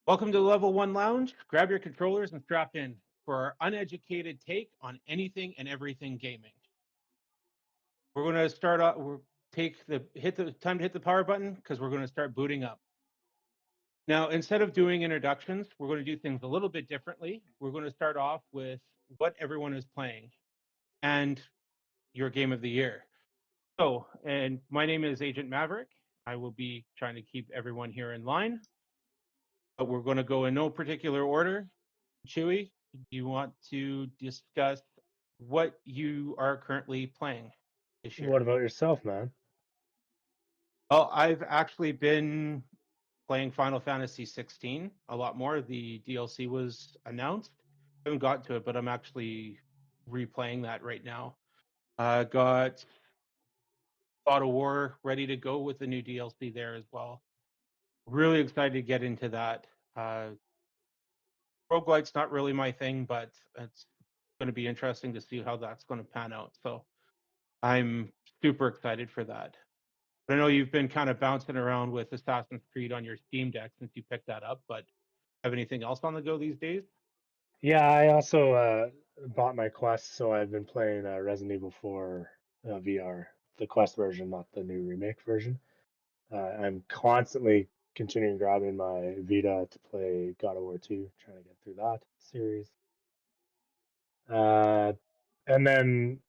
Welcome to the Level 1 Lounge. Grab your controllers and strap in for our uneducated take on anything and everything gaming. We're going to start off, hit the time to hit the power button because we're going to start booting up. Now, instead of doing introductions, we're going to do things a little bit differently. We're going to start off with what everyone is playing and your game of the year. So, and my name is Agent Maverick. I will be trying to keep everyone here in line, but we're going to go in no particular order. Chewy, do you want to discuss what you are currently playing this What year? about yourself, man? Well, I've actually been playing Final Fantasy 16 a lot more. The DLC was announced. I haven't got to it, but I'm actually replaying that right now. Got God of War ready to go with the new DLC there as well. Really excited to get into that. Roguelite's not really my thing, but it's going to be interesting to see how that's going to pan out. So I'm super excited for that. I know you've been kind of bouncing around with Assassin's Creed on your Steam Deck since you picked that up, but have anything else on the go these days? Yeah, I also bought my Quest, so I've been playing Resident Evil 4 VR, the Quest version, not the new remake version. I'm constantly continuing grabbing my Vita to play God of War 2, trying to get through that series. Uh, and then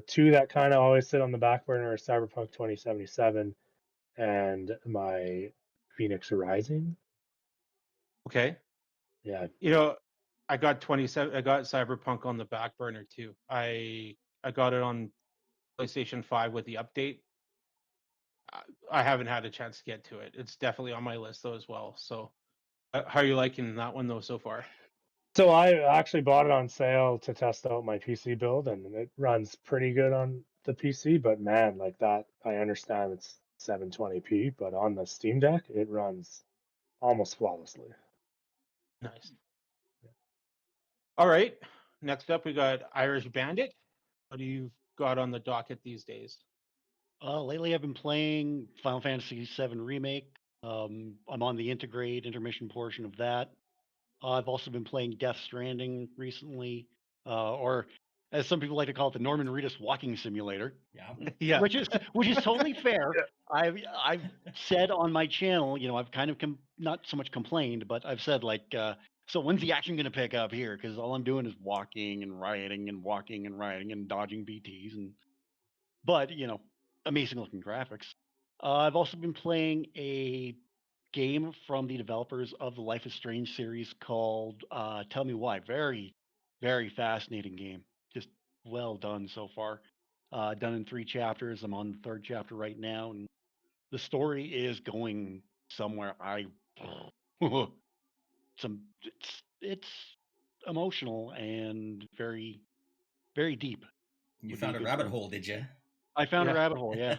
two that kind of always sit on the back burner are Cyberpunk 2077 and my Phoenix Rising. Okay. Yeah, You know, I got Cyberpunk on the back burner too. I got it on PlayStation 5 with the update. I haven't had a chance to get to it. It's definitely on my list though as well. So, how are you liking that one though so far? so I actually bought it on sale to test out my PC build, and it runs pretty good on the PC. But man, like that, I understand it's 720p, but on the Steam Deck, it runs almost flawlessly. Nice. All right. Next up, we got Irish Bandit. What do you got on the docket these days? Lately, I've been playing Final Fantasy VII Remake. I'm on the intermission portion of that. I've also been playing Death Stranding recently, or as some people like to call it, the Norman Reedus walking simulator. Yeah. Yeah. which is totally fair. Yeah. I've said on my channel, I've kind of not so much complained, but I've said like, so when's the action going to pick up here? Because all I'm doing is walking and rioting and walking and rioting and dodging BTs but amazing looking graphics. I've also been playing a game from the developers of the Life is Strange series called Tell Me Why. Very, very fascinating game. Just well done so far. Done in 3 chapters. I'm on the 3rd chapter right now, and the story is going somewhere. It's emotional and very, very deep. You Would be a found a good rabbit term. hole, did you? I found a Yeah. rabbit hole. Yeah.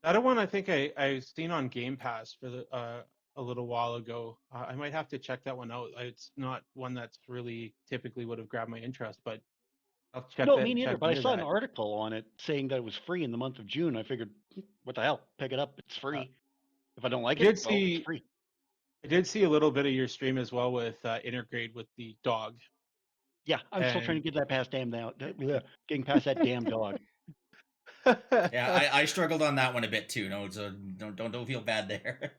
That one I think I seen on Game Pass for a little while ago. I might have to check that one out. It's not one that's really typically would have grabbed my interest, but I'll No, me neither. check But I into saw an that. article on it saying that it was free in the month of June. I figured, what the hell? Pick it up. It's Uh, free. If I don't like I did it, well, it's see free. I did see a little bit of your stream as well with Intergrade with the dog. Yeah, I'm still trying to And get that past getting past that damn dog. Yeah, I struggled on that one a bit too. No, so don't feel bad there.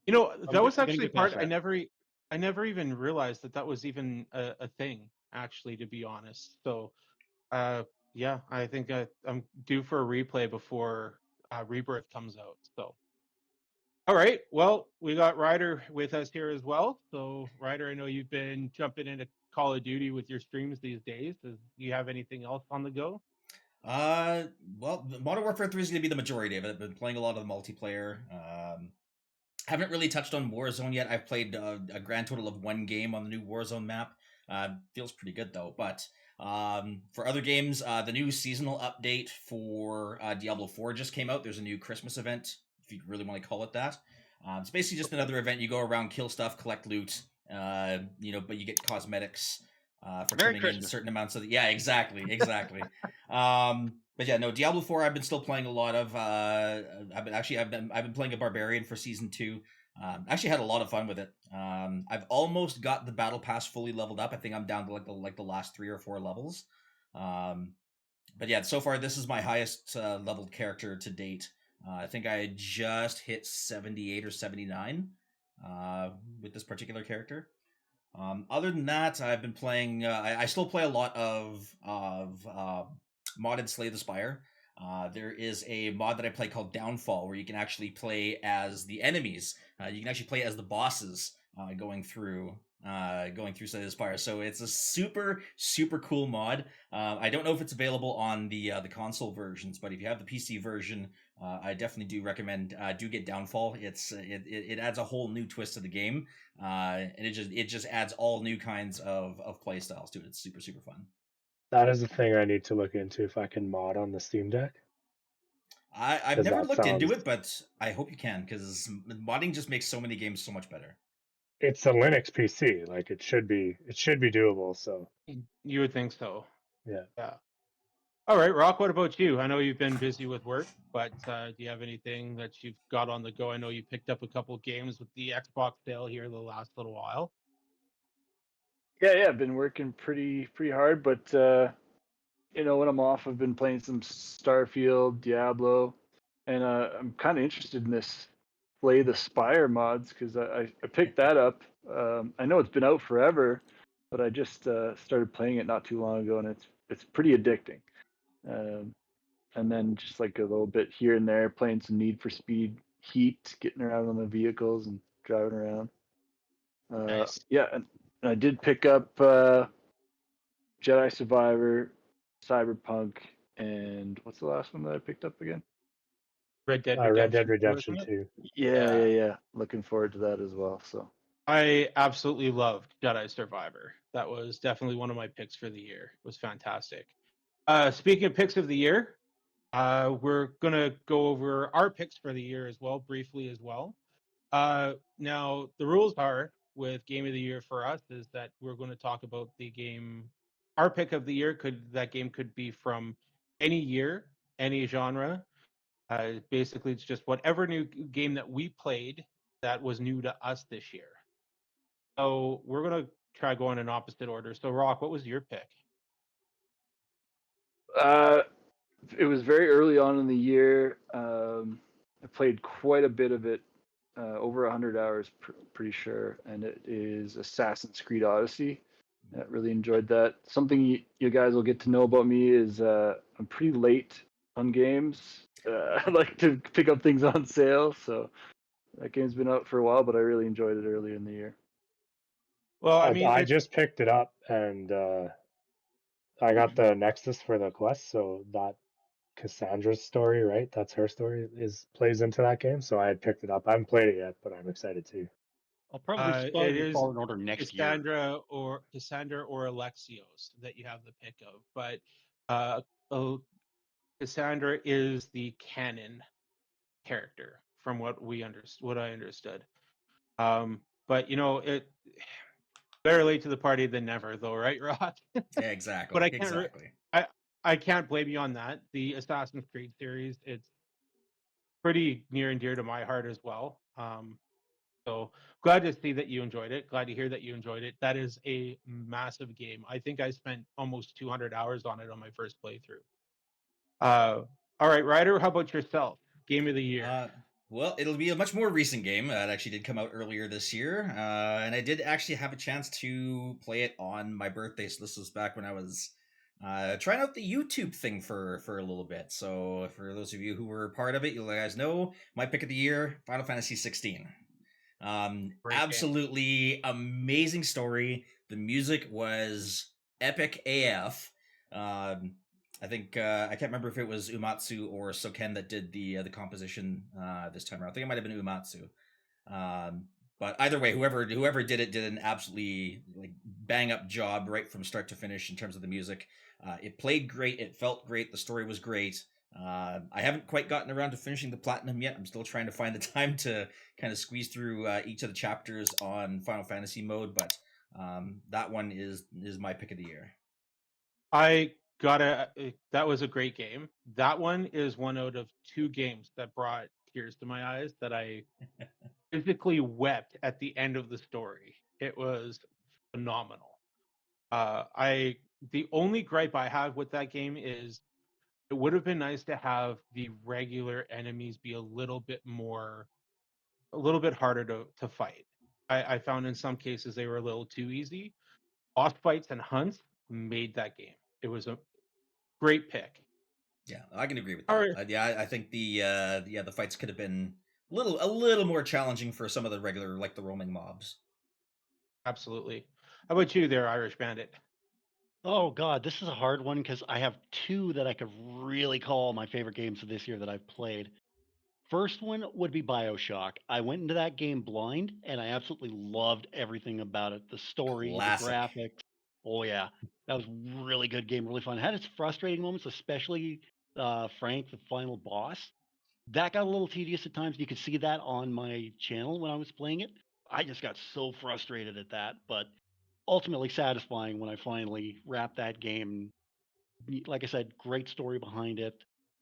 that was I'm gonna actually get past part that. I never even realized that was even a thing, actually, to be honest. So yeah, I think I'm due for a replay before Rebirth comes out. So, all right. Well, we got Ryder with us here as well. So, Ryder, I know you've been jumping into Call of Duty with your streams these days. Do you have anything else on the go? Well, Modern Warfare 3 is going to be the majority of it. I've been playing a lot of the multiplayer. Haven't really touched on Warzone yet. I've played a grand total of 1 game on the new Warzone map. Feels pretty good though. But for other games, the new seasonal update for Diablo 4 just came out. There's a new Christmas event, if you really want to call it that. It's basically just another event. You go around, kill stuff, collect loot. But you get cosmetics for Merry turning in Christmas. certain amounts of. Yeah, exactly. But yeah, no, Diablo 4 I've been still playing a lot of. I've been playing a barbarian for season 2. Actually had a lot of fun with it. I've almost got the battle pass fully leveled up. I think I'm down to like the last 3 or 4 levels. But yeah, so far this is my highest leveled character to date. I think I just hit 78 or 79 with this particular character. Other than that, I've been playing. I still play a lot of modded Slay the Spire. There is a mod that I play called Downfall, where you can actually play as the enemies. You can actually play as the bosses going through Slay the Spire. So it's a super super cool mod. I don't know if it's available on the console versions, but if you have the PC version, I definitely do recommend do get Downfall. It adds a whole new twist to the game, and it just adds all new kinds of play styles to it. It's super super fun. That is a thing I need to look into if I can mod on the Steam Deck. I've 'Cause never that looked into sounds- it, but I hope you can, because modding just makes so many games so much better. It's a Linux PC, like it should be doable. So You would think so. yeah. Yeah. All right, Rock, what about you? I know you've been busy with work, but do you have anything that you've got on the go? I know you picked up a couple games with the Xbox sale here the last little while. Yeah, I've been working pretty hard, but when I'm off, I've been playing some Starfield, Diablo, and I'm kind of interested in this Slay the Spire mods because I picked that up. I know it's been out forever, but I just started playing it not too long ago, and it's pretty addicting. And then just like a little bit here and there, playing some Need for Speed Heat, getting around on the vehicles and driving around. Nice. Yeah, and I did pick up Jedi Survivor, Cyberpunk, and what's the last one that I picked up again? Red Dead Red Dead Redemption, Redemption wasn't it? 2. Yeah. Looking forward to that as well. So I absolutely loved Jedi Survivor. That was definitely one of my picks for the year. It was fantastic. Speaking of picks of the year, we're gonna go over our picks for the year as well, briefly as well. Now the rules are with Game of the Year for us is that we're going to talk about the game. Our pick of the year that game could be from any year, any genre. Basically, it's just whatever new game that we played that was new to us this year. So we're gonna try going in opposite order. So Rock, what was your pick? it was very early on in the year. I played quite a bit of it, over 100 hours, pretty sure, and it is Assassin's Creed Odyssey. I really enjoyed that. Something you guys will get to know about me is I'm pretty late on games. I like to pick up things on sale, so that game's been out for a while, but I really enjoyed it earlier in the year. Well, I mean, I just picked it up and I got the Nexus for the Quest, so that Cassandra's story, right? That's her story plays into that game. So I had picked it up. I haven't played it yet, but I'm excited too. I'll probably it start is Fallen Order next year. Cassandra or Alexios that you have the pick of, but uh, Cassandra is the canon character from what I understood. But better late to the party than never, though, right, Rod? Yeah, exactly. But I can't. Exactly. I can't blame you on that. The Assassin's Creed series, it's pretty near and dear to my heart as well. So glad to see that you enjoyed it. Glad to hear that you enjoyed it. That is a massive game. I think I spent almost 200 hours on it on my first playthrough. All right, Ryder, how about yourself? Game of the year. Well, it'll be a much more recent game. It actually did come out earlier this year, and I did actually have a chance to play it on my birthday. So this was back when I was trying out the YouTube thing for a little bit. So for those of you who were part of it, you guys know my pick of the year: Final Fantasy 16. Absolutely amazing story. The music was epic AF. I think I can't remember if it was Uematsu or Soken that did the composition this time around. I think it might have been Uematsu. But either way, whoever did it did an absolutely bang up job right from start to finish in terms of the music. It played great. It felt great. The story was great. I haven't quite gotten around to finishing the platinum yet. I'm still trying to find the time to kind of squeeze through each of the chapters on Final Fantasy mode, but that one is my pick of the year. I that was a great game. That one is one out of 2 games that brought tears to my eyes that I physically wept at the end of the story. It was phenomenal. The only gripe I have with that game is it would have been nice to have the regular enemies be a little bit harder to fight. I found in some cases they were a little too easy. Boss fights and hunts made that game. It was a great pick. Yeah, I can agree with All that. right. I think the fights could have been a little more challenging for some of the regular, like the roaming mobs. Absolutely. How about you there, Irish Bandit? Oh God, this is a hard one because I have two that I could really call my favorite games of this year that I've played. First one would be BioShock. I went into that game blind and I absolutely loved everything about it. The story, the Classic. graphics. Oh yeah. That was really good game, really fun. It had its frustrating moments, especially Frank, the final boss. That got a little tedious at times. You could see that on my channel when I was playing it. I just got so frustrated at that, but ultimately satisfying when I finally wrapped that game. Like I said, great story behind it.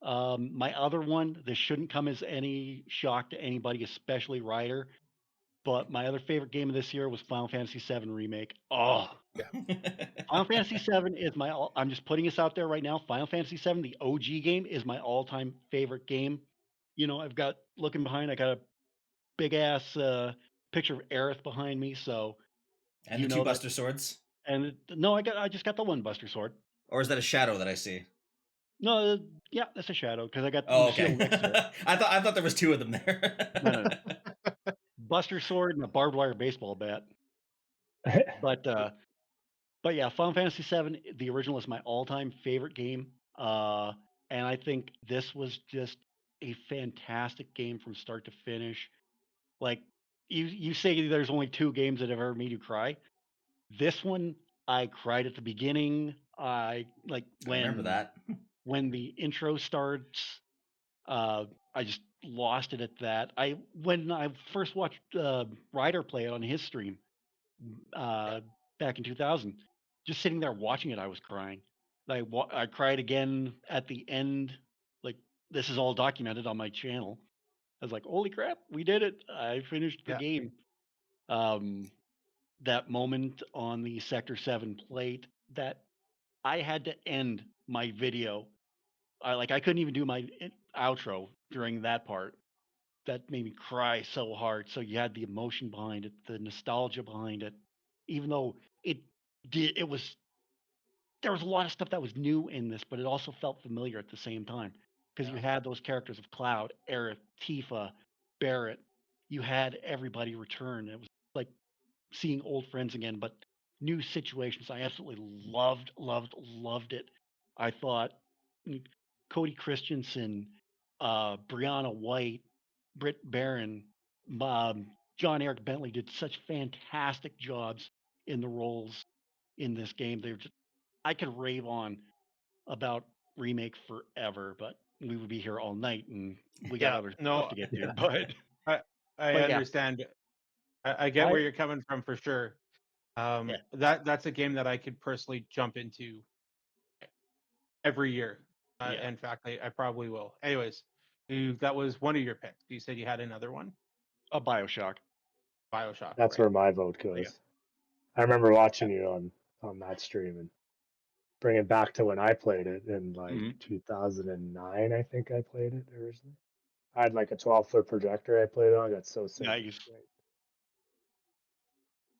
My other one, this shouldn't come as any shock to anybody, especially Ryder, but my other favorite game of this year was Final Fantasy VII Remake. Oh, Final Fantasy VII is I'm just putting this out there right now. Final Fantasy VII, the OG game, is my all-time favorite game. You know, I've got looking behind, I got a big ass picture of Aerith behind me, so And you the two know that. Buster Swords? And no, I just got the one Buster Sword. Or is that a shadow that I see? No, yeah, that's a shadow because I got Oh, Lucille okay. next to it. I thought there was two of them there. No. Buster Sword and a barbed wire baseball bat. But yeah, Final Fantasy VII, the original, is my all-time favorite game. And I think this was just a fantastic game from start to finish. Like you say, there's only 2 games that have ever made you cry. This one, I cried at the beginning. I like I remember that. when the intro starts. I just lost it at that. When I first watched Ryder play it on his stream uh, back in 2000, just sitting there watching it, I was crying. I cried again at the end. Like this is all documented on my channel. I was like, "Holy crap, we did it! I finished the Yeah. game." Um, that moment on the Sector 7 plate that I had to end my video. I couldn't even do my outro during that part. That made me cry so hard. So you had the emotion behind it, the nostalgia behind it, even though it was there was a lot of stuff that was new in this, but it also felt familiar at the same time because you Yeah. had those characters of Cloud, Aerith, Tifa, Barrett. You had everybody return. It was like seeing old friends again, but new situations. I absolutely loved it. I thought Cody Christensen, Brianna White, Britt Barron, um, John Eric Bentley did such fantastic jobs in the roles in this game. I could rave on about remake forever, but we would be here all night, and we got Yeah. other stuff No, to get to. Yeah. I But yeah, understand. I get I where you're coming from for sure. yeah That's a game that I could personally jump into every year. yeah In fact, I probably will. Anyways, that was one of your picks. You said you had another one, a Bioshock. BioShock, That's right? where my vote Yeah. goes. I remember watching you on that stream and bring it back to when I played it in like hmm 2009. I think I played it originally. I had like a 12-foot projector I played on. I got so sick. Nice.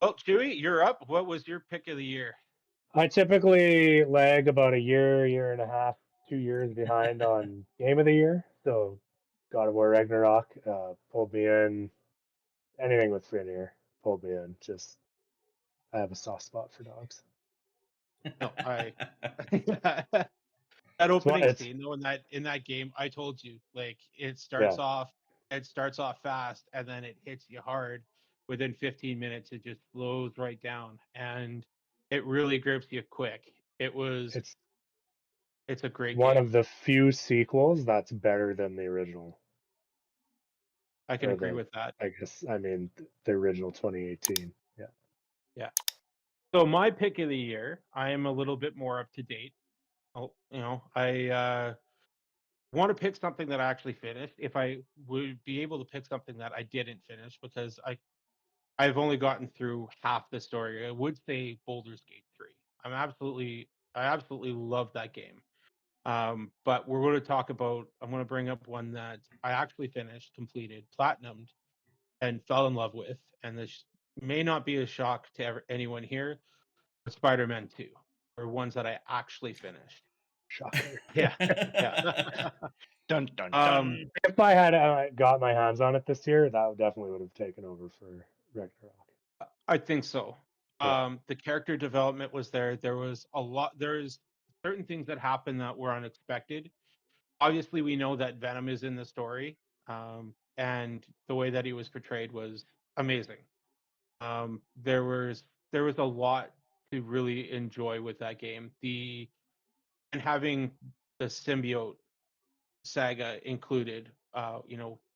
Well, Chewy, you're up. What was your pick of the year? I typically lag about a year and a half, 2 years behind on game of the year. So God of War Ragnarok pulled me in. Anything with Frenier pulled me in. Just I have a soft spot for dogs. No, that opening It's scene though in that game, I told you, like it yeah. starts off fast and then it hits you hard. Within 15 minutes, it just flows right down and it really grips you quick. It's It's a great one game. of the few sequels that's better than the original. I can Or agree with that. I mean the original 2018. Yeah. Yeah. So my pick of the year, I am a little bit more up to date. I want to pick something that I actually finished. If I would be able to pick something that I didn't finish, because I've only gotten through half the story, I would say Baldur's Gate 3. I absolutely love that game. But we're going to talk about. I'm going to bring up one that I actually finished, completed, platinumed, and fell in love with. And this may not be a shock to anyone here. But Spider-Man 2, or ones that I actually finished. Shocker. Yeah, yeah. Dun dun Um, dun. If I had got my hands on it this year, that definitely would have taken over for Ragnarok. I think so. Yeah. The character development was there. There was a lot. There's certain things that happened that were unexpected. Obviously, we know that Venom is in the story, and the way that he was portrayed was amazing. There was a lot to really enjoy with that game. And having the symbiote saga included,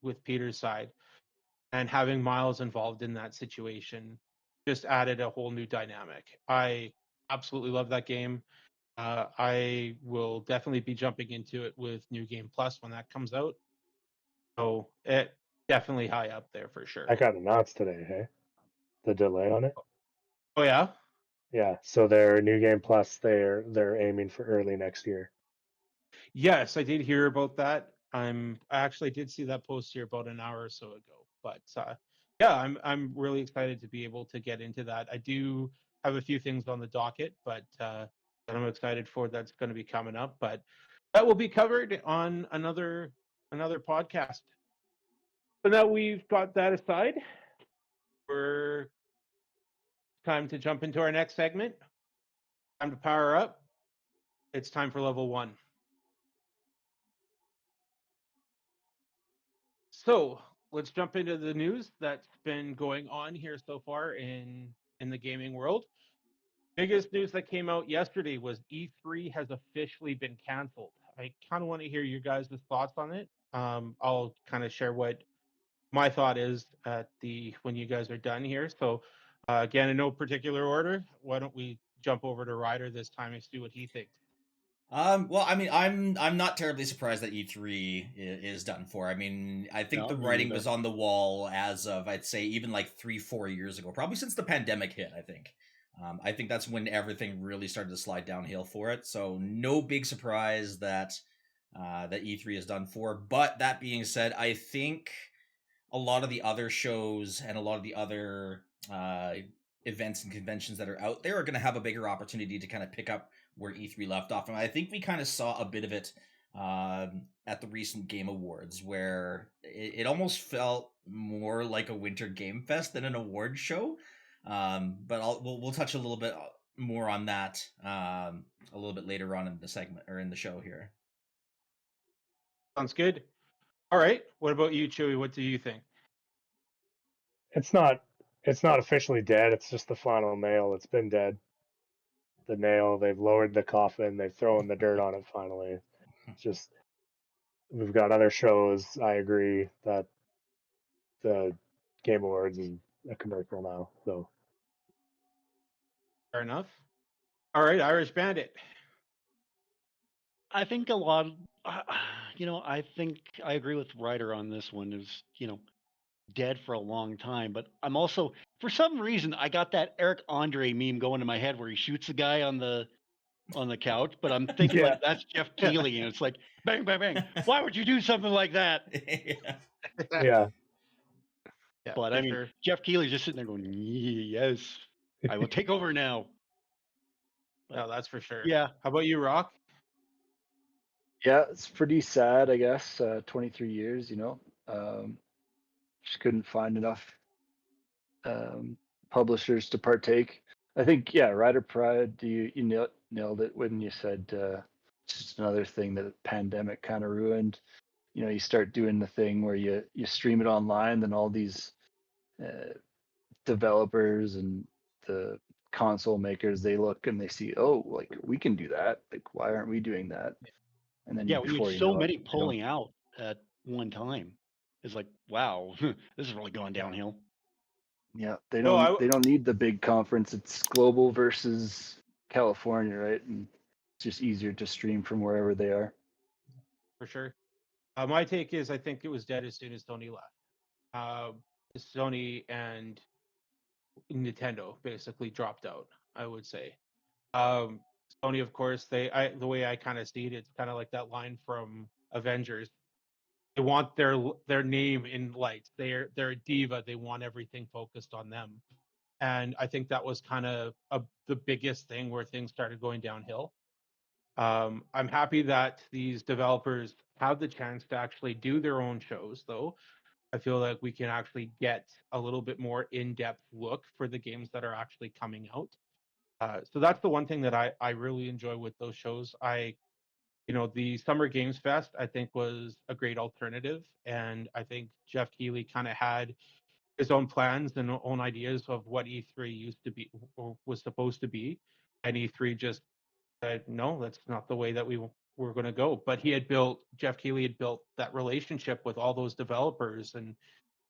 with Peter's side, and having Miles involved in that situation just added a whole new dynamic. I absolutely love that game. I will definitely be jumping into it with New Game Plus when that comes out. So it definitely high up there for sure. That got announced today, hey? The delay on it? Oh yeah? Yeah. So their New Game Plus, they're aiming for early next year. Yes, I did hear about that. I actually did see that post here about an hour or so ago. But yeah, I'm really excited to be able to get into that. I do have a few things on the docket, but that I'm excited for that's going to be coming up. But that will be covered on another podcast. So now we've got that aside, we're time to jump into our next segment. Time to power up. It's time for level 1. So let's jump into the news that's been going on here so far in the gaming world. Biggest news that came out yesterday was E3 has officially been canceled. I kind of want to hear your guys' thoughts on it. I'll kind of share what my thought is when you guys are done here. So again, in no particular order, why don't we jump over to Ryder this time and see what he thinks. Well, I mean, I'm not terribly surprised that E3 is done for. I mean, I think No, the me writing neither. was on the wall as of, I'd say, even like 3-4 years ago, probably since the pandemic hit. I think that's when everything really started to slide downhill for it. So no big surprise that that E3 is done for. But that being said, I think a lot of the other shows and a lot of the other events and conventions that are out there are going to have a bigger opportunity to kind of pick up where E3 left off. And I think we kind of saw a bit of it at the recent Game Awards, where it almost felt more like a Winter Game Fest than an award show. But we'll touch a little bit more on that a little bit later on in the segment or in the show here. Sounds good. All right. What about you, Chewy? What do you think? It's not officially dead. It's just the final nail. It's been dead. The nail. They've lowered the coffin. They've thrown the dirt on it. Finally, it's just we've got other shows. I agree that the Game Awards is a commercial now. So Fair enough. All right, Irish Bandit. I think a lot. I think I agree with Ryder on this one. Is dead for a long time, but I'm also, for some reason, I got that Eric Andre meme going in my head where he shoots a guy on the couch, but I'm thinking Yeah. like that's Jeff Keighley, and it's like bang, bang, bang. Why would you do something like that? Yeah. yeah, Yeah, But for I mean, sure. Jeff Keighley's just sitting there going, "Yes, I will take over now." No, that's for sure. Yeah, How about you, Rock? Yeah, it's pretty sad, I guess. 23 years, just couldn't find enough publishers to partake. I think, yeah, Rider Pride, you nailed it when you said it's just another thing that the pandemic kind of ruined. You start doing the thing where you stream it online, then all these developers and the console makers, they look and they see, oh, like we can do that. Like, why aren't we doing that? And then yeah. When you had before you so know it, many pulling out at one time, it's like, wow, this is really going downhill. yeah, they No, don't need the big conference. It's global versus California, right? And just easier to stream from wherever they are. For sure. My take is I think it was dead as soon as Sony left. Sony and Nintendo basically dropped out, I would say. Um, Sony, of course, the way I kind of see it, it's kind of like that line from Avengers. They want their name in lights. They're a diva. They want everything focused on them, and I think that was kind of the biggest thing where things started going downhill. I'm happy that these developers have the chance to actually do their own shows, though. I feel like we can actually get a little bit more in-depth look for the games that are actually coming out. So that's the one thing that I really enjoy with those shows. The Summer Games Fest I think was a great alternative, and I think Jeff Keighley kind of had his own plans and own ideas of what E3 used to be or was supposed to be, and E3 just said no, that's not the way that we were going to go. But Jeff Keighley had built that relationship with all those developers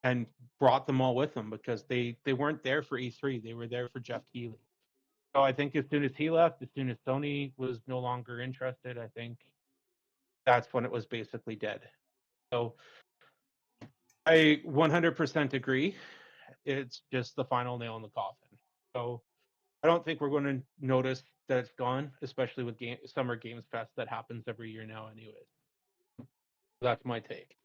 and brought them all with him because they weren't there for E3, they were there for Jeff Keighley. So I think as soon as he left, as soon as Sony was no longer interested, I think that's when it was basically dead. So I 100% agree. It's just the final nail in the coffin. So I don't think we're going to notice that it's gone, especially with Summer Games Fest that happens every year now, anyways. That's my take.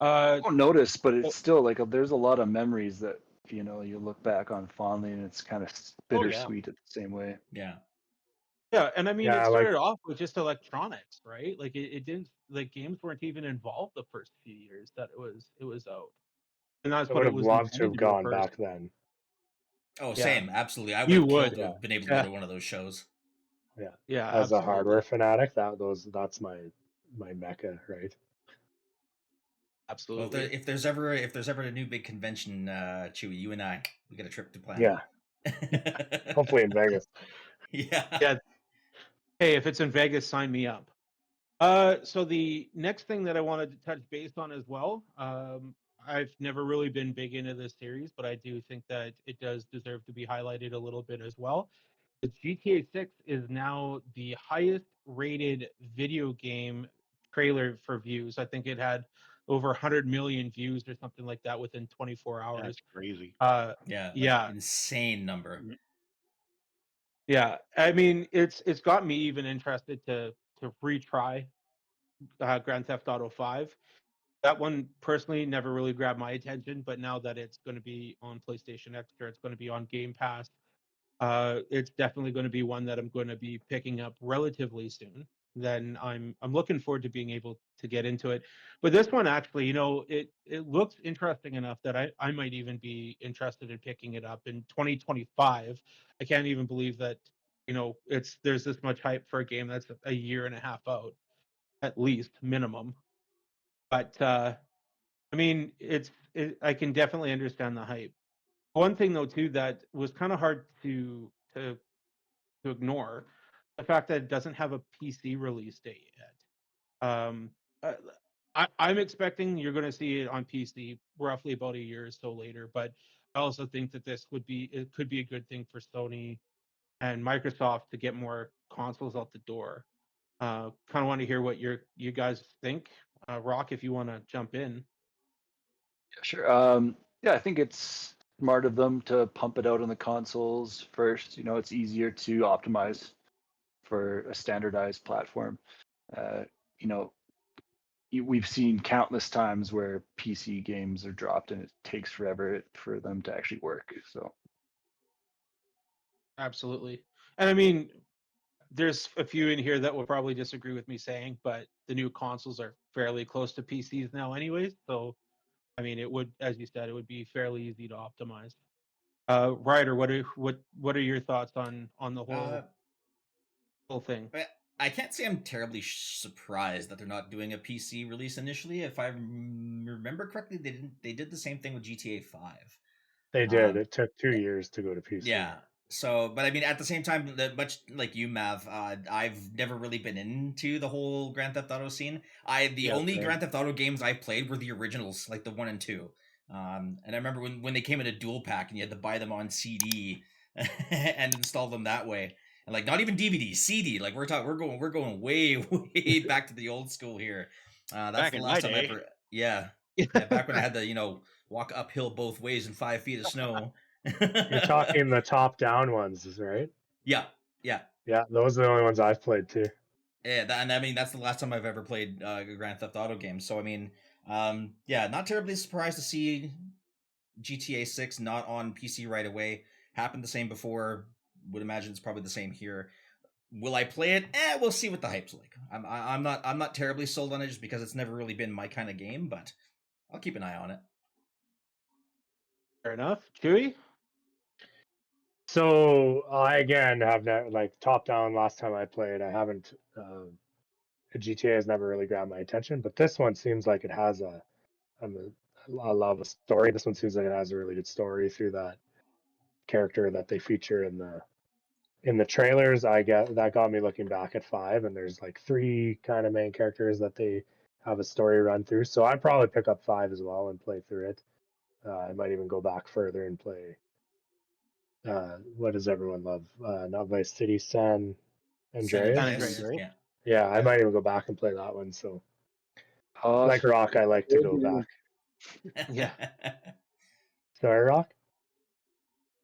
I don't notice, but well- it's still like there's a lot of memories that you look back on fondly, and it's kind of bittersweet at the same way. Yeah. Yeah, and I mean, Yeah, it like started off with just electronics, right? Like it didn't, like games weren't even involved the first few years that it was out, and that's I what would it have was loved to intended have to be at gone first. back then. Oh, Yeah, same. Absolutely. I would you have killed would. to have been able to Yeah, go to one of those shows. Yeah. yeah, As a absolutely. hardware fanatic, that's my mecca, right? Well, Absolutely. if there's ever a new big convention, Chewy, you and I, we got a trip to plan. Yeah. Hopefully in Vegas. Yeah. Yeah. Hey, if it's in Vegas, sign me up. So the next thing that I wanted to touch base on as well, I've never really been big into this series, but I do think that it does deserve to be highlighted a little bit as well. The GTA 6 is now the highest rated video game trailer for views. I think it had over 100 million views or something like that within 24 hours. That's crazy. Yeah. Like Yeah, insane number. yeah. I mean, it's got me even interested to retry Grand Theft Auto 5. That one personally never really grabbed my attention, but now that it's going to be on PlayStation Extra, it's going to be on Game Pass. It's definitely going to be one that I'm going to be picking up relatively soon. Then I'm looking forward to being able to get into it. But this one actually, it looks interesting enough that I might even be interested in picking it up in 2025. I can't even believe that there's this much hype for a game that's a year and a half out, at least minimum. But I mean, I can definitely understand the hype. One thing though too that was kind of hard to ignore, the fact that it doesn't have a PC release date yet. Uh, I'm expecting you're going to see it on PC roughly about a year or so later, but I also think that it could be a good thing for Sony and Microsoft to get more consoles out the door. Kind of want to hear what you guys think. Rock, if you want to jump in. Yeah, sure. Yeah, I think it's smart of them to pump it out on the consoles first. It's easier to optimize for a standardized platform. Uh, you know, we've seen countless times where PC games are dropped and it takes forever for them to actually work. So Absolutely. And I mean, there's a few in here that will probably disagree with me saying, but the new consoles are fairly close to PCs now anyways. So, I mean, it would, as you said, it would be fairly easy to optimize. Ryder, what are your thoughts on the whole thing? I can't say I'm terribly surprised that they're not doing a PC release initially. If I remember correctly, they did the same thing with GTA 5. They did. It took 2 years to go to PC. Yeah. So, but I mean, at the same time, much like you, Mav, I've never really been into the whole Grand Theft Auto scene. The only same. Grand Theft Auto games I played were the originals, like the 1 and 2. And I remember when they came in a dual pack and you had to buy them on CD and install them that way. And like not even DVD, CD. Like we're going way way back to the old school here. That's Back the in last my time I day. ever. Yeah, yeah. Back when I had to walk uphill both ways in 5 feet of snow. You're talking the top-down ones, right? Yeah, yeah. Yeah, those are the only ones I've played too. Yeah, and I mean that's the last time I've ever played a Grand Theft Auto game. So I mean, yeah, not terribly surprised to see GTA 6 not on PC right away. Happened the same before. Would imagine it's probably the same here. Will I play it? We'll see what the hype's like. I'm not terribly sold on it just because it's never really been my kind of game, but I'll keep an eye on it. Fair enough. Chewy? So I again have not like top-down. Last time I played, I haven't. GTA has never really grabbed my attention, but this one seems like it has I love a story. This one seems like it has a really good story through that character that they feature in the trailers. I get that got me looking back at 5, and there's like 3 kind of main characters that they have a story run through. So I'd probably pick up 5 as well and play through it. I might even go back further and play. What does everyone love? Not Vice City, San San Andreas. San Andreas, Andreas. yeah. Yeah, I Yeah. might even go back and play that one. So Oh, like Rock, I like to go again. back. Yeah. Sorry, Rock.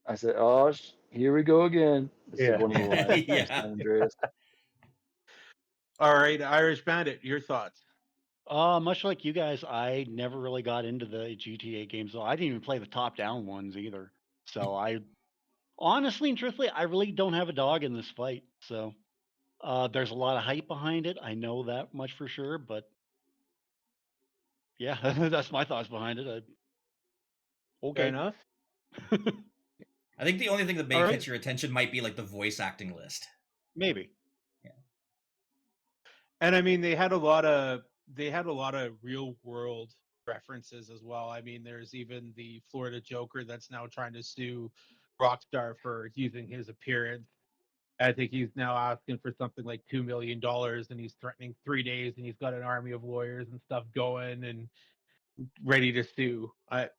I said, oh, here we go again. This is Yeah. one of the lines from Yeah. San Andreas. All right, Irish Bandit, your thoughts? Much like you guys, I never really got into the GTA games. So I didn't even play the top-down ones either. So I honestly and truthfully, I really don't have a dog in this fight. So there's a lot of hype behind it. I know that much for sure. But yeah, that's my thoughts behind it. Fair Okay. enough. I think the only thing that may All right. catch your attention might be like the voice acting list. Maybe. And I mean, they had a lot of real world references as well. I mean, there's even the Florida Joker that's now trying to sue Rockstar for using his appearance. I think he's now asking for something like $2 million, and he's threatening 3 days, and he's got an army of lawyers and stuff going and ready to sue. I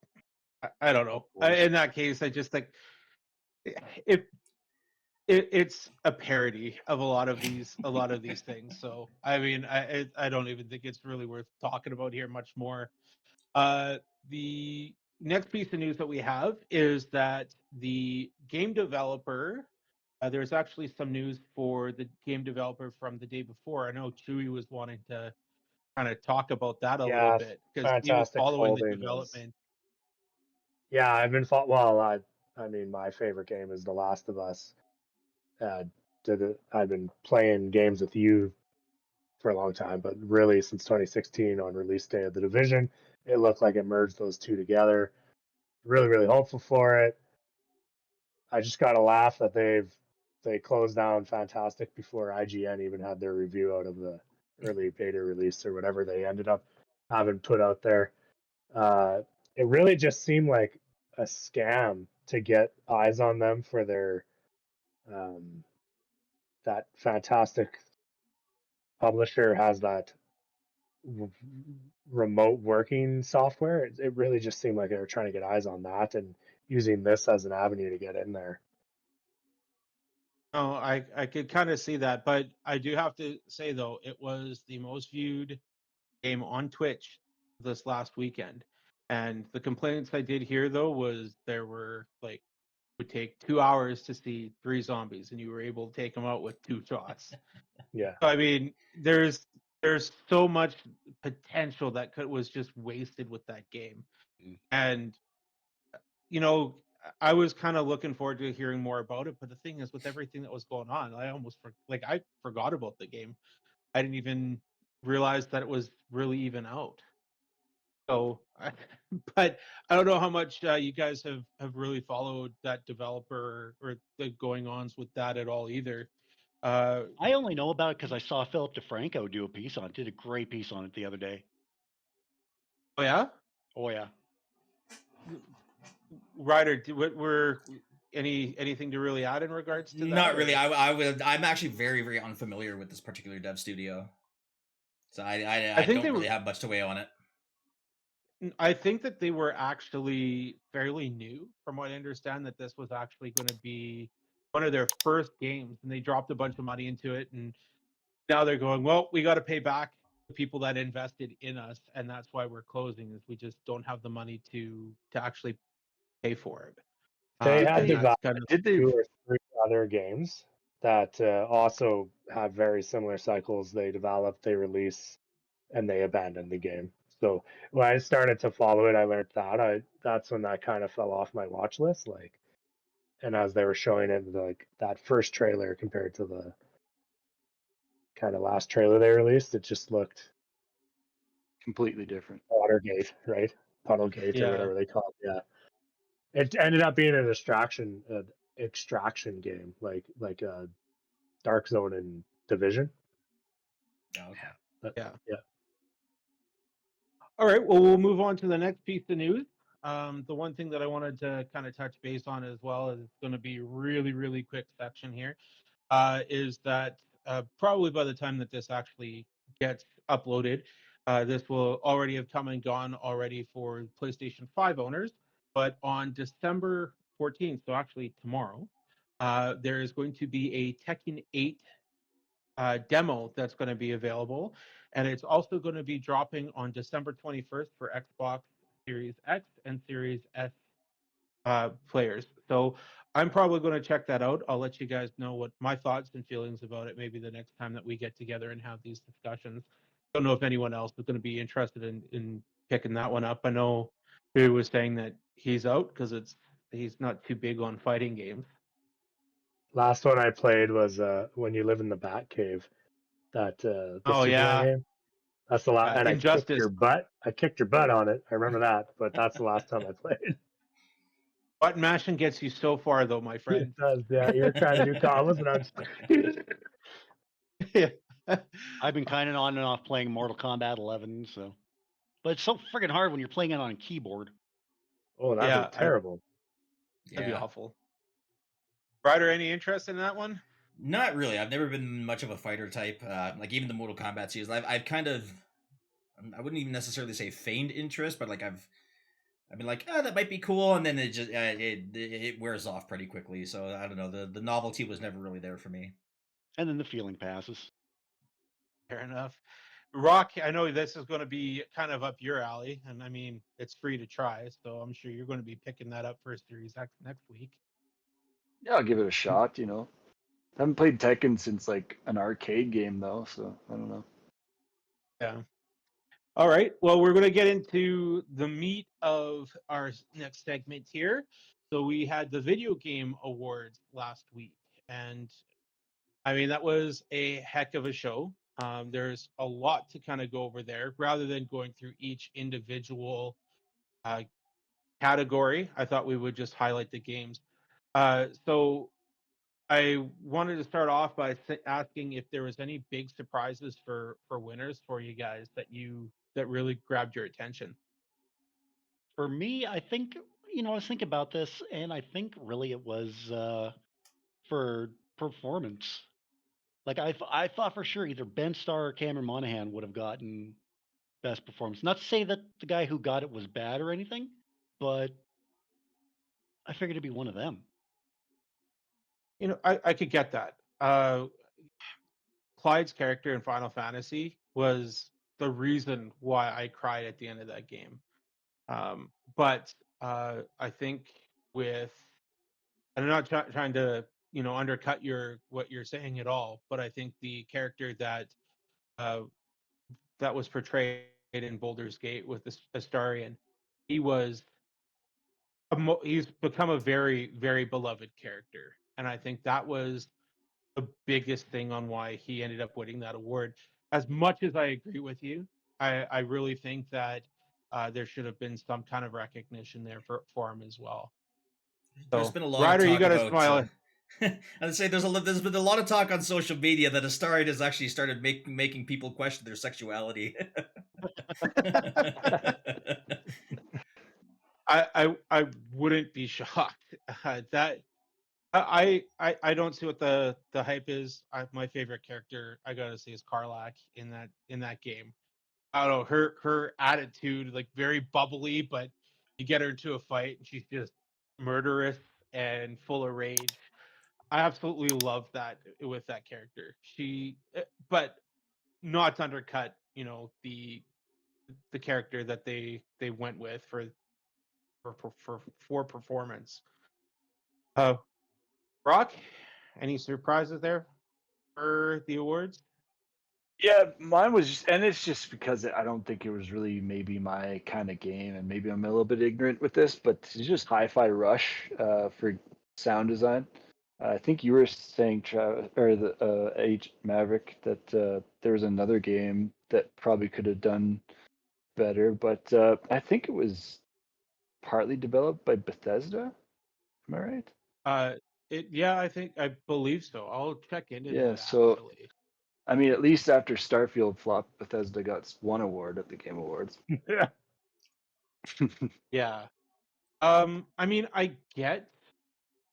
don't know. In that case, I just think if it's a parody of a lot of these things. So I mean, I don't even think it's really worth talking about here much more. The next piece of news that we have is that the game developer. There's actually some news for the game developer from the day before. I know Chewy was wanting to kind of talk about that a little Yeah, bit because he was Fantastic following the Folding was. development. Yeah, I've been well. I mean, my favorite game is The Last of Us. I've been playing games with you for a long time, but really since 2016 on release day of The Division, it looked like it merged those two together. Really, really hopeful for it. I just got to laugh that they closed down Fantastic before IGN even had their review out of the early beta release or whatever they ended up having put out there. It really just seemed like a scam to get eyes on them for their that Fantastic publisher has that remote working software. It really just seemed like they were trying to get eyes on that and using this as an avenue to get in there. Oh, I could kind of see that, but I do have to say though, it was the most viewed game on Twitch this last weekend. And the complaints I did hear though was there were like it would take 2 hours to see 3 zombies, and you were able to take them out with 2 shots. Yeah. So, I mean, there's so much potential that was just wasted with that game, and you know, I was kind of looking forward to hearing more about it. But the thing is, with everything that was going on, I almost I forgot about the game. I didn't even realize that it was really even out. So, but I don't know how much you guys have really followed that developer or the going ons with that at all either. Uh, I only know about it because I saw Philip DeFranco do a piece on it. Did a great piece on it the other day. oh yeah, Oh yeah. Ryder, what were anything to really add in regards to that? Not really. Or? I'm actually very very unfamiliar with this particular dev studio, so I think don't they really were. have much to weigh on it. I think that they were actually fairly new, from what I understand. That this was actually going to be one of their first games, and they dropped a bunch of money into it, and now they're going, well, we got to pay back the people that invested in us, and that's why we're closing. Is we just don't have the money to actually pay for it. They Did had And they- that's developed kind of Did they? 2 or 3 other games that also have very similar cycles. They develop, they release, and they abandon the game. So when I started to follow it, I learned that. That's when that kind of fell off my watch list. Like, and as they were showing it, like that first trailer compared to the kind of last trailer they released, it just looked Completely different. Watergate, right? Puddlegate or Yeah. whatever they call it. Yeah. It ended up being an extraction game, like a Dark Zone and Division. Oh, okay. Yeah. Yeah. All right. Well, we'll move on to the next piece of news. The one thing that I wanted to kind of touch base on as well is it's going to be really, really quick section here. Is that probably by the time that this actually gets uploaded, this will already have come and gone already for PlayStation 5 owners. But on December 14th, so actually tomorrow, there is going to be a Tekken 8 demo that's going to be available. And it's also going to be dropping on December 21st for Xbox Series X and Series S players. So I'm probably going to check that out. I'll let you guys know what my thoughts and feelings about it maybe the next time that we get together and have these discussions. Don't know if anyone else is going to be interested in picking that one up. I know Drew was saying that he's out because he's not too big on fighting games. Last one I played was When You Live in the Bat Cave, that the Oh, Superman yeah. game. That's the last, and I kicked Injustice. your butt. I kicked your butt on it. I remember that, but that's the last time I played. Button mashing gets you so far, though, my friend. It does, yeah. You're trying to do combos, and I'm just. Yeah. I've been kind of on and off playing Mortal Kombat 11, so. But it's so friggin' hard when you're playing it on a keyboard. Oh, that'd Yeah, be terrible. That'd be Yeah. awful. Ryder, any interest in that one? Not really. I've never been much of a fighter type. Like even the Mortal Kombat series, I've kind of, I wouldn't even necessarily say feigned interest, but like I've been like, oh, that might be cool, and then it just it wears off pretty quickly. So I don't know. The novelty was never really there for me. And then the feeling passes. Fair enough. Rock, I know this is going to be kind of up your alley, and I mean, it's free to try, so I'm sure you're going to be picking that up for Series X next week. Yeah, I'll give it a shot. I haven't played Tekken since like an arcade game though, so I don't know. Yeah. All right. Well, we're going to get into the meat of our next segment here. So we had the video game awards last week, and I mean, that was a heck of a show. There's a lot to kind of go over there. Rather than going through each individual uh, category, I thought we would just highlight the games. So I wanted to start off by asking if there was any big surprises for winners for you guys that really grabbed your attention. For me, I think, I was thinking about this, and I think really it was for performance. Like I thought for sure either Ben Starr or Cameron Monaghan would have gotten best performance. Not to say that the guy who got it was bad or anything, but I figured it'd be one of them. I could get that. Clyde's character in Final Fantasy was the reason why I cried at the end of that game. But I think and I'm not trying to undercut what you're saying at all, but I think the character uh, that was portrayed in Baldur's Gate with the Astarion, he was he's become a very, very beloved character, and I think that was the biggest thing on why he ended up winning that award. As much as I agree with you, I really think that there should have been some kind of recognition there for him as well. There's So, been a lot Ryder, of you talk got to about. smile. I'd say there's been a lot of talk on social media that Astarion has actually started making people question their sexuality. I wouldn't be shocked. That I don't see what the hype is. My favorite character I gotta say is Karlach in that game. I don't know, her attitude, like very bubbly, but you get her into a fight and she's just murderous and full of rage. I absolutely love that with that character. But not to undercut, the character that they went with for performance. Brock, any surprises there for the awards? Yeah, mine was just, and it's just because I don't think it was really maybe my kind of game, and maybe I'm a little bit ignorant with this, but it's just Hi-Fi Rush for sound design. I think you were saying, Travis, or the H Maverick, that there was another game that probably could have done better, but I think it was partly developed by Bethesda. Am I right? I believe so. I'll check into Yeah. that So actually. I mean, at least after Starfield flopped, Bethesda got one award at the Game Awards. Yeah. Yeah. I mean, I get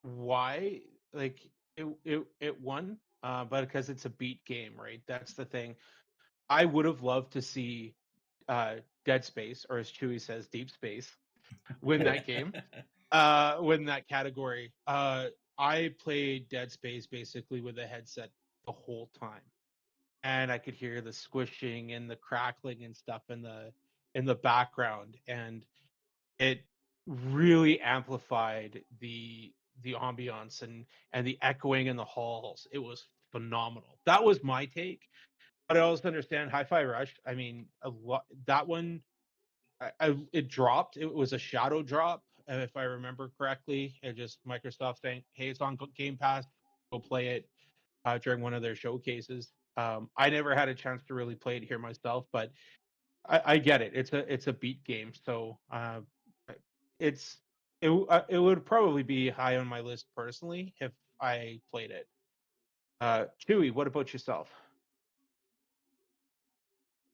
why like it won, but because it's a beat game, right? That's the thing. I would have loved to see Dead Space, or as Chewie says, Deep Space, win that game. Win that category. I played Dead Space basically with a headset the whole time, and I could hear the squishing and the crackling and stuff in the background, and it really amplified the ambiance and the echoing in the halls. It was phenomenal. That was my take. But I also understand Hi-Fi Rush. I mean, that one, it dropped. It was a shadow drop, if I remember correctly. It just Microsoft saying, "Hey, it's on Game Pass. Go play it," during one of their showcases. I never had a chance to really play it here myself, but I get it. It's a beat game, so it's it would probably be high on my list personally if I played it. Chewy, what about yourself?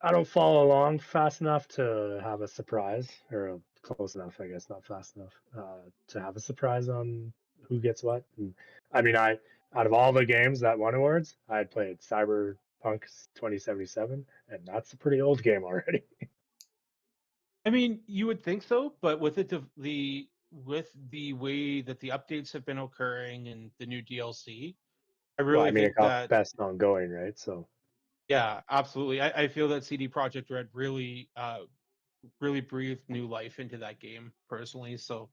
I don't follow along fast enough to have a surprise, or close enough, I guess, not fast enough, to have a surprise on who gets what. And, I mean, out of all the games that won awards, I had played Cyberpunk 2077, and that's a pretty old game already. I mean, you would think so, but with with the way that the updates have been occurring and the new DLC, I Well, I really mean, it think got that best ongoing, right? So, yeah, absolutely. I feel that CD Projekt Red really breathed new life into that game personally. So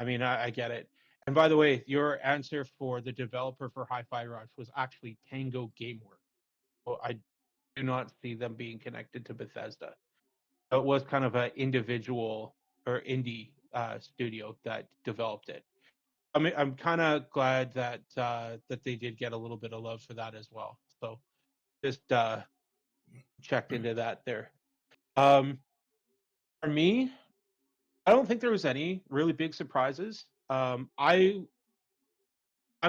I mean, I get it. And by the way, your answer for the developer for Hi-Fi Rush was actually Tango Gameworks. So I do not see them being connected to Bethesda. So it was kind of an individual or indie studio that developed it. I mean, I'm kind of glad that they did get a little bit of love for that as well. So just checked into that there. Um, for me, I don't think there was any really big surprises. I'm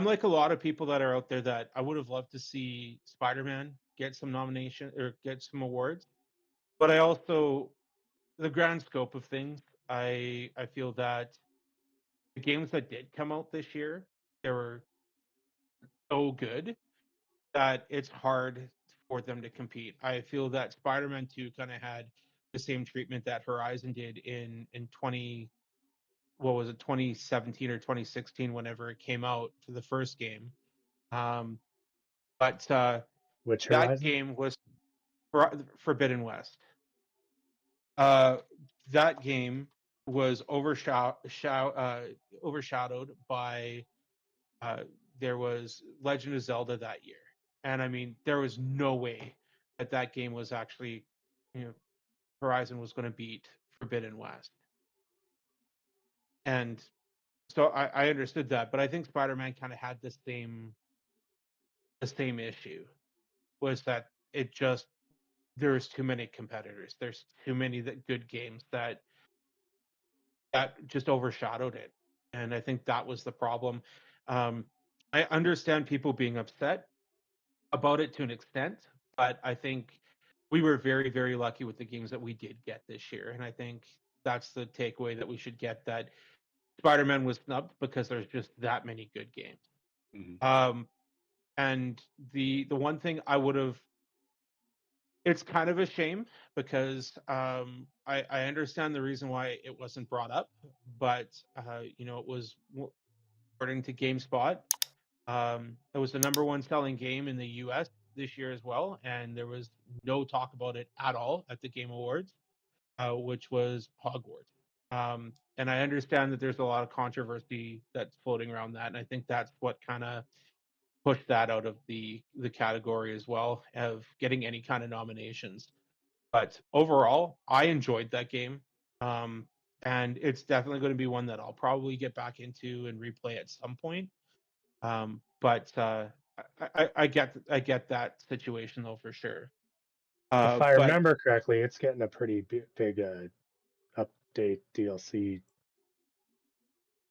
like a lot of people that are out there that I would have loved to see Spider-Man get some nomination or get some awards. But I also, the grand scope of things, I feel that the games that did come out this year, they were so good that it's hard for them to compete. I feel that Spider-Man 2 kind of had the same treatment that Horizon did in 20, what was it, 2017 or 2016, whenever it came out for the first game. Um, but which that Horizon? game was Forbidden West. Uh, that game was overshadowed by uh, there was Legend of Zelda that year, and I mean there was no way that that game was actually, you know, Horizon was going to beat Forbidden West, and so I understood that, but I think Spider-Man kind of had the same issue, was that it just there's too many competitors. There's too many good games that just overshadowed it. And I think that was the problem. Um, I understand people being upset about it to an extent, but I think we were very, very lucky with the games that we did get this year. And I think that's the takeaway that we should get, that Spider-Man was snubbed because there's just that many good games. Mhm. And the one thing I would have, it's kind of a shame because I understand the reason why it wasn't brought up, but it was according to GameSpot. It was the #1 selling game in the U.S. this year as well, and there was no talk about it at all at the Game Awards, which was Hogwarts. And I understand that there's a lot of controversy that's floating around that, and I think that's what kind of pushed that out of the category as well of getting any kind of nominations. But overall, I enjoyed that game. Um, and it's definitely going to be one that I'll probably get back into and replay at some point. But I get that situation though for sure. If I But remember correctly, it's getting a pretty big update DLC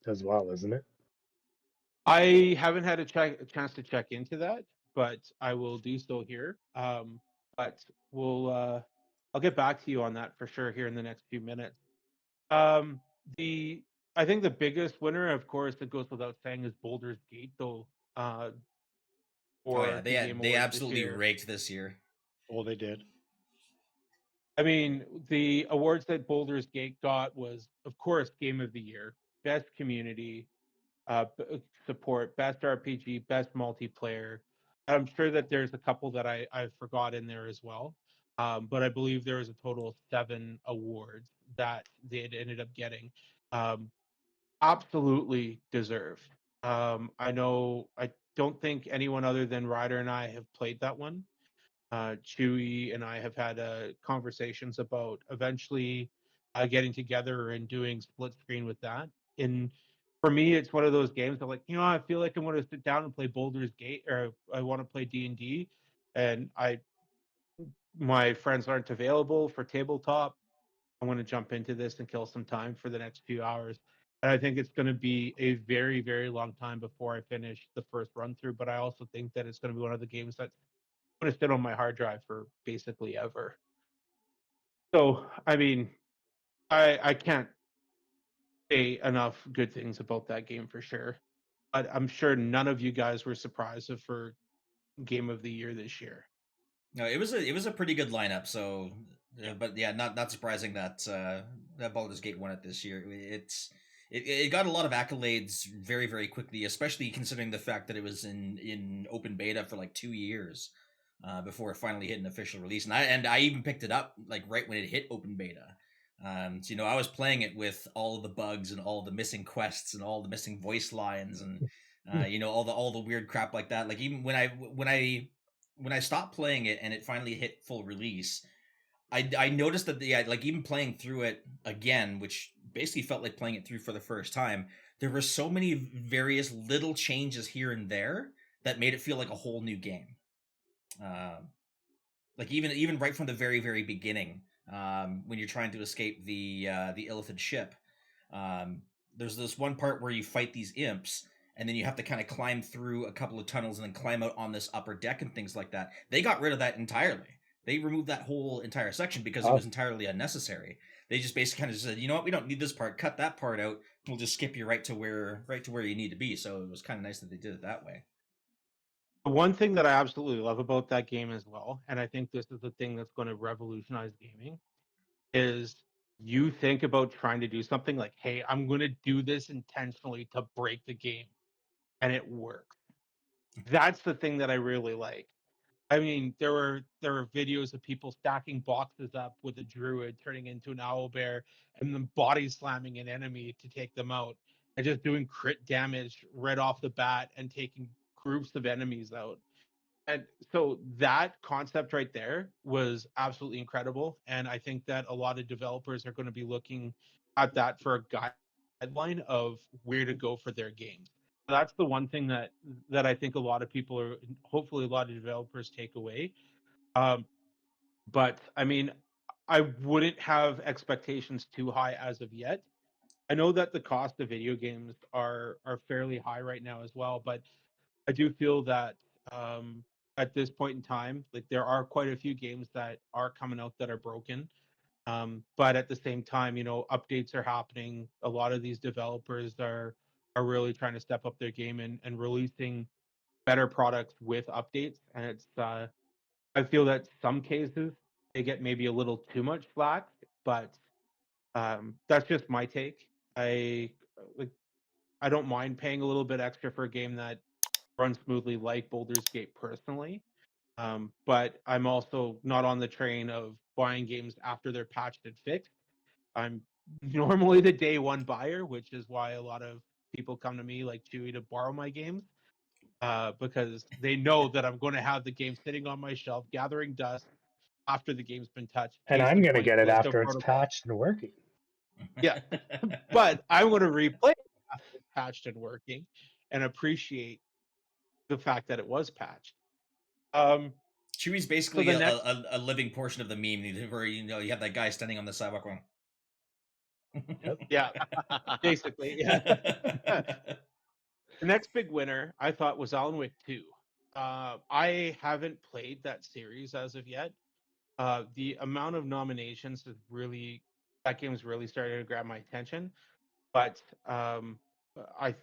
as well, isn't it? I haven't had a chance to check into that, but I will do so here. But I'll get back to you on that for sure here in the next few minutes. Um, the I think the biggest winner, of course, that goes without saying, is Boulder's Gate, though, Oh yeah, for the Game they Awards this absolutely year. raked this year. Oh, they did. I mean, the awards that Boulder's Gate got was, of course, Game of the Year, Best Community, support, Best RPG, Best Multiplayer. I'm sure that there's a couple that I forgot in there as well. But I believe there was a total of 7 awards that they had ended up getting. Um, Absolutely deserved. I don't think anyone other than Ryder and I have played that one. Chewy and I have had conversations about eventually getting together and doing split screen with that. And for me, it's one of those games that, like, I feel like I want to sit down and play Boulder's Gate, or I want to play D&D, and my friends aren't available for tabletop. I want to jump into this and kill some time for the next few hours. And I think it's going to be a very, very long time before I finish the first run through. But I also think that it's going to be one of the games that's going to sit on my hard drive for basically ever. So, I mean, I can't say enough good things about that game for sure. But I'm sure none of you guys were surprised for Game of the Year this year. No, it was a pretty good lineup. So, but yeah, not surprising that that Baldur's Gate won it this year. It got a lot of accolades very very quickly, especially considering the fact that it was in open beta for like 2 years before it finally hit an official release. And I even picked it up like right when it hit open beta. So, I was playing it with all of the bugs and all the missing quests and all the missing voice lines and all the weird crap like that. Like even when I stopped playing it and it finally hit full release, I noticed that like even playing through it again, which basically felt like playing it through for the first time, there were so many various little changes here and there that made it feel like a whole new game. Like even right from the very very beginning, when you're trying to escape the Illithid ship, um, there's this one part where you fight these imps, and then you have to kind of climb through a couple of tunnels and then climb out on this upper deck and things like that. They got rid of that entirely. They removed that whole entire section because it Oh, was entirely unnecessary. They just basically kind of said, you know what, we don't need this part. Cut that part out. We'll just skip you right to where you need to be. So it was kind of nice that they did it that way. The one thing that I absolutely love about that game as well, and I think this is the thing that's going to revolutionize gaming, is you think about trying to do something like, hey, I'm going to do this intentionally to break the game, and it works. That's the thing that I really like. I mean, there were videos of people stacking boxes up with a druid turning into an owl bear and then body slamming an enemy to take them out and just doing crit damage right off the bat and taking groups of enemies out. And so that concept right there was absolutely incredible. And I think that a lot of developers are going to be looking at that for a guideline of where to go for their games. That's the one thing that I think a lot of people are, hopefully a lot of developers take away. Um, but I mean, I wouldn't have expectations too high as of yet. I know that the cost of video games are fairly high right now as well, but I do feel that at this point in time, like there are quite a few games that are coming out that are broken. But at the same time, updates are happening. A lot of these developers are really trying to step up their game and releasing better products with updates. And I feel that some cases they get maybe a little too much flack, but that's just my take. I like I don't mind paying a little bit extra for a game that run smoothly like Baldur's Gate personally. But I'm also not on the train of buying games after they're patched and fixed. I'm normally the day one buyer, which is why a lot of people come to me like Chewy to borrow my games, because they know that I'm going to have the game sitting on my shelf gathering dust after the game's been touched. And Case I'm in gonna point, get it Callisto after it's Protocol. patched and working. Yeah, but I want to replay it after it's patched and working, and appreciate the fact that it was patched. Chewie's basically a living portion of the meme where you have that guy standing on the sidewalk going. Yep. Yeah, basically. Yeah. The next big winner I thought was Alan Wake 2. I haven't played that series as of yet. The amount of nominations is really, that game's really started to grab my attention. But I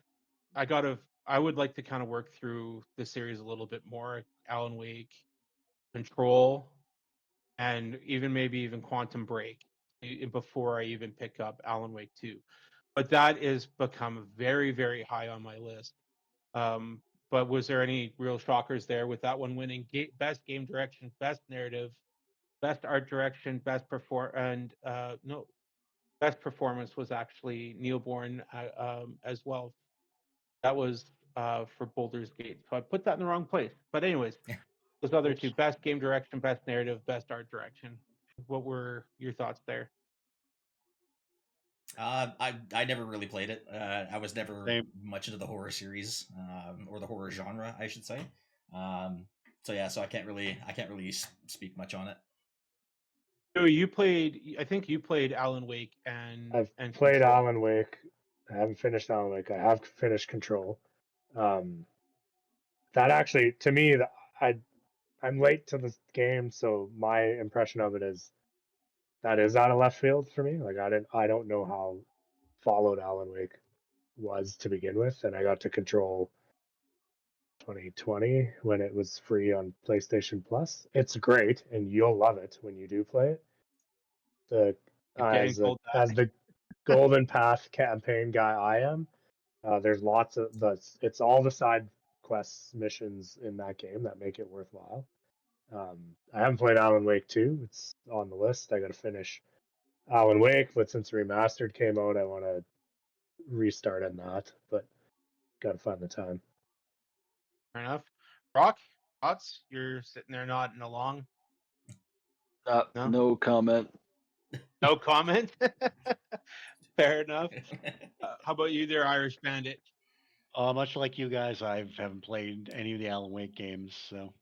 I would like to kind of work through the series a little bit more. Alan Wake, Control, and maybe even Quantum Break before I even pick up Alan Wake 2. But that is become very, very high on my list. But was there any real shockers there with that one winning best game direction, best narrative, best art direction, best best performance was actually Neil Bourne as well. That was for Baldur's Gate. So I put that in the wrong place. But anyways, those other two: best game direction, best narrative, best art direction. What were your thoughts there? I never really played it. I was never Same. much into the horror series, or the horror genre, I should say. So yeah, so I can't really speak much on it. So you played, I think you played Alan Wake and I've and played Control. Alan Wake. I haven't finished Alan Wake. I have finished Control. That actually, to me, I'm late to this game, so my impression of it is that is out of left field for me. Like I don't know how followed Alan Wake was to begin with, and I got to Control 2020 when it was free on PlayStation Plus. It's great, and you'll love it when you do play it. The I'm getting told that. as the Golden Path campaign guy I am, there's lots of it's all the side quests missions in that game that make it worthwhile. I haven't played Alan Wake 2. It's on the list. I got to finish Alan Wake, but since Remastered came out, I want to restart on that, but got to find the time. Fair enough. Rock, thoughts? You're sitting there nodding along. No? No comment. No comment. Fair enough. How about you there, Irish Bandit? Much like you guys, I haven't played any of the Alan Wake games, so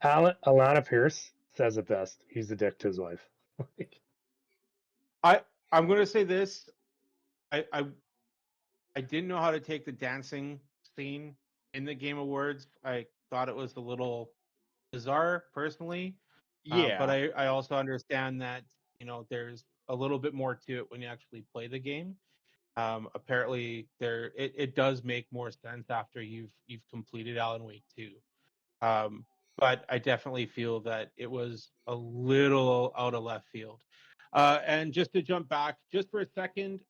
Alana Pierce says it best. He's a dick to his wife. I'm going to say this. I didn't know how to take the dancing scene in the Game Awards. I thought it was a little bizarre, personally. yeah. But I also understand that there's a little bit more to it when you actually play the game. Apparently, it does make more sense after you've completed Alan Wake 2. But I definitely feel that it was a little out of left field. And just to jump back just for a second,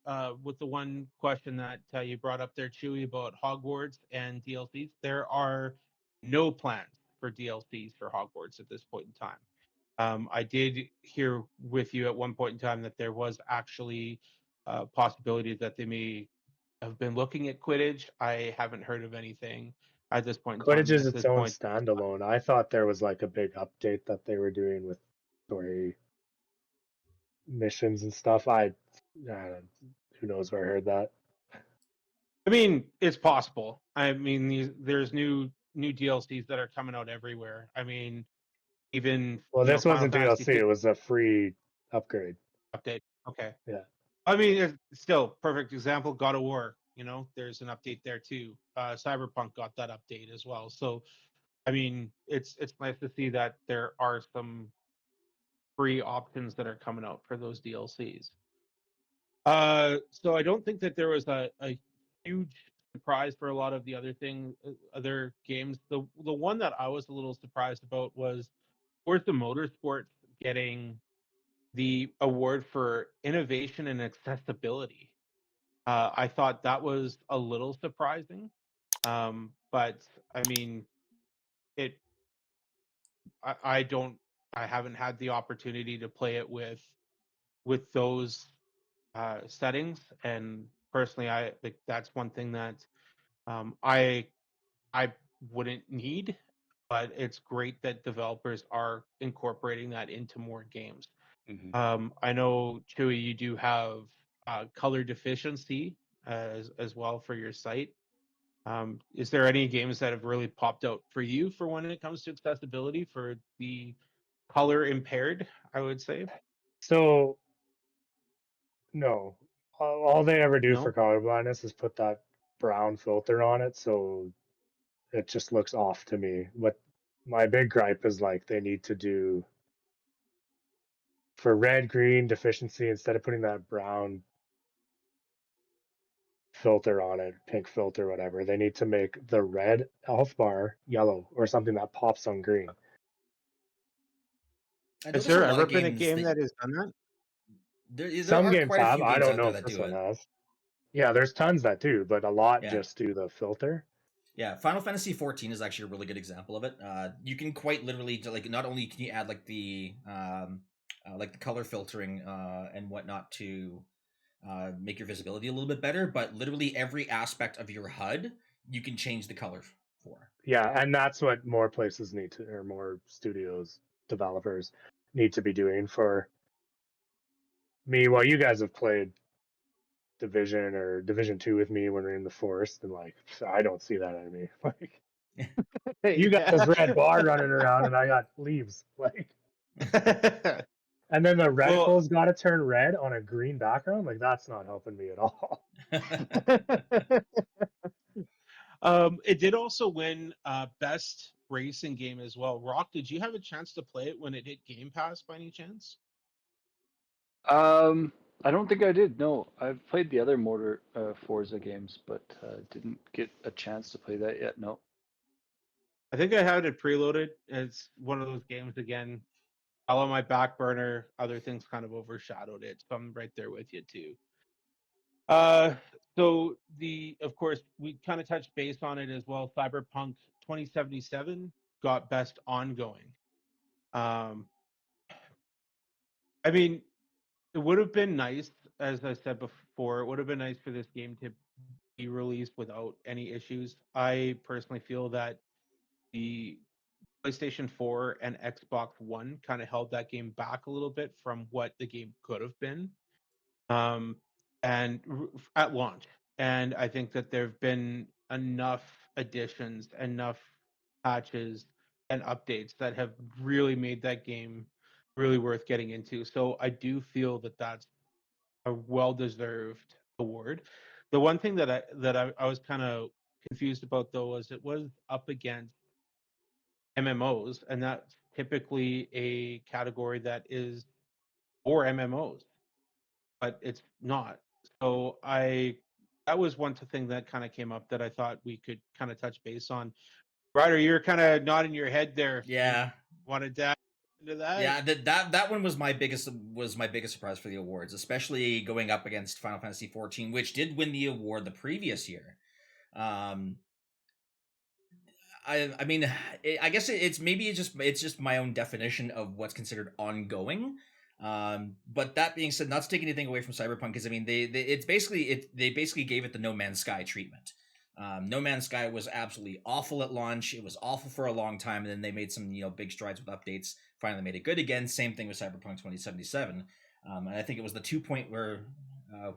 with the one question that you brought up there, Chewy, about Hogwarts and DLCs, there are no plans for DLCs for Hogwarts at this point in time. I did hear with you at one point in time that there was actually a possibility that they may have been looking at Quidditch. I haven't heard of anything at this point in time. Quidditch And is at its this own point, standalone. I thought there was like a big update that they were doing with story missions and stuff. Who knows where I heard that. I mean, it's possible. I mean, there's new DLCs that are coming out everywhere. I mean, even Well, this Final wasn't Fantasy DLC. It 15 was a free upgrade. update. Okay. Yeah. I mean, it's still perfect example. God of War. There's an update there too. Cyberpunk got that update as well. So, I mean, it's nice to see that there are some free options that are coming out for those DLCs. So I don't think that there was a huge surprise for a lot of the other games. The one that I was a little surprised about was Forza Motorsports getting the award for innovation and accessibility. I thought that was a little surprising. But I mean, it. I don't. I haven't had the opportunity to play it with those settings, and personally, I think that's one thing that I wouldn't need, but it's great that developers are incorporating that into more games. I know, Chewy, you do have color deficiency as well for your site. Is there any games that have really popped out for you for when it comes to accessibility for the color impaired, I would say? So no, all they ever do for No? color blindness is put that brown filter on it, so it just looks off to me. What my big gripe is like they need to do for red green deficiency, instead of putting that brown filter on it, pink filter, whatever, they need to make the red health bar yellow or something that pops on green. I know Has there's a there lot ever of been a games game that that has done that? there Some are games quite a have. few I games don't out know there if that this do one it. has. Yeah, there's tons that do, but a lot Yeah. just do the filter. Yeah, Final Fantasy 14 is actually a really good example of it. You can quite literally like not only can you add like the color filtering and whatnot to make your visibility a little bit better, but literally every aspect of your HUD you can change the color for. Yeah, and that's what more places need to, or more studios, developers need to be doing. For me, well, you guys have played Division or Division 2 with me when we're in the forest, and like I don't see that enemy. Like you got this red bar running around, and I got leaves. Like, and then the Well, reticle's got to turn red on a green background. Like that's not helping me at all. it did also win best racing game as well. Rock, did you have a chance to play it when it hit Game Pass by any chance? I don't think I did. No, I've played the other Motor Forza games, but didn't get a chance to play that yet. No. I think I had it preloaded. It's one of those games again. All on my back burner. Other things kind of overshadowed it. So I'm right there with you too. Uh, so of course, we kind of touched base on it as well. Cyberpunk 2077 got best ongoing. Um, I mean, it would have been nice, as I said before, it would have been nice for this game to be released without any issues. I personally feel that the PlayStation 4 and Xbox One kind of held that game back a little bit from what the game could have been. Um, and at launch. And I think that there have been enough additions, enough patches, and updates that have really made that game really worth getting into. So I do feel that that's a well-deserved award. The one thing that I was kind of confused about though was it was up against MMOs, and that's typically a category that is for MMOs, but it's not. So that was one thing that kind of came up that I thought we could kind of touch base on. Ryder, you're kind of nodding your head there. Yeah. Wanted to dive into that? Yeah, that one was my biggest surprise for the awards, especially going up against Final Fantasy 14, which did win the award the previous year. I mean, I guess it's just my own definition of what's considered ongoing. But that being said, not to take anything away from Cyberpunk, because I mean they basically gave it the No Man's Sky treatment. No Man's Sky was absolutely awful at launch. It was awful for a long time, and then they made some big strides with updates. Finally made it good again. Same thing with Cyberpunk 2077. And I think it was the 2 point where I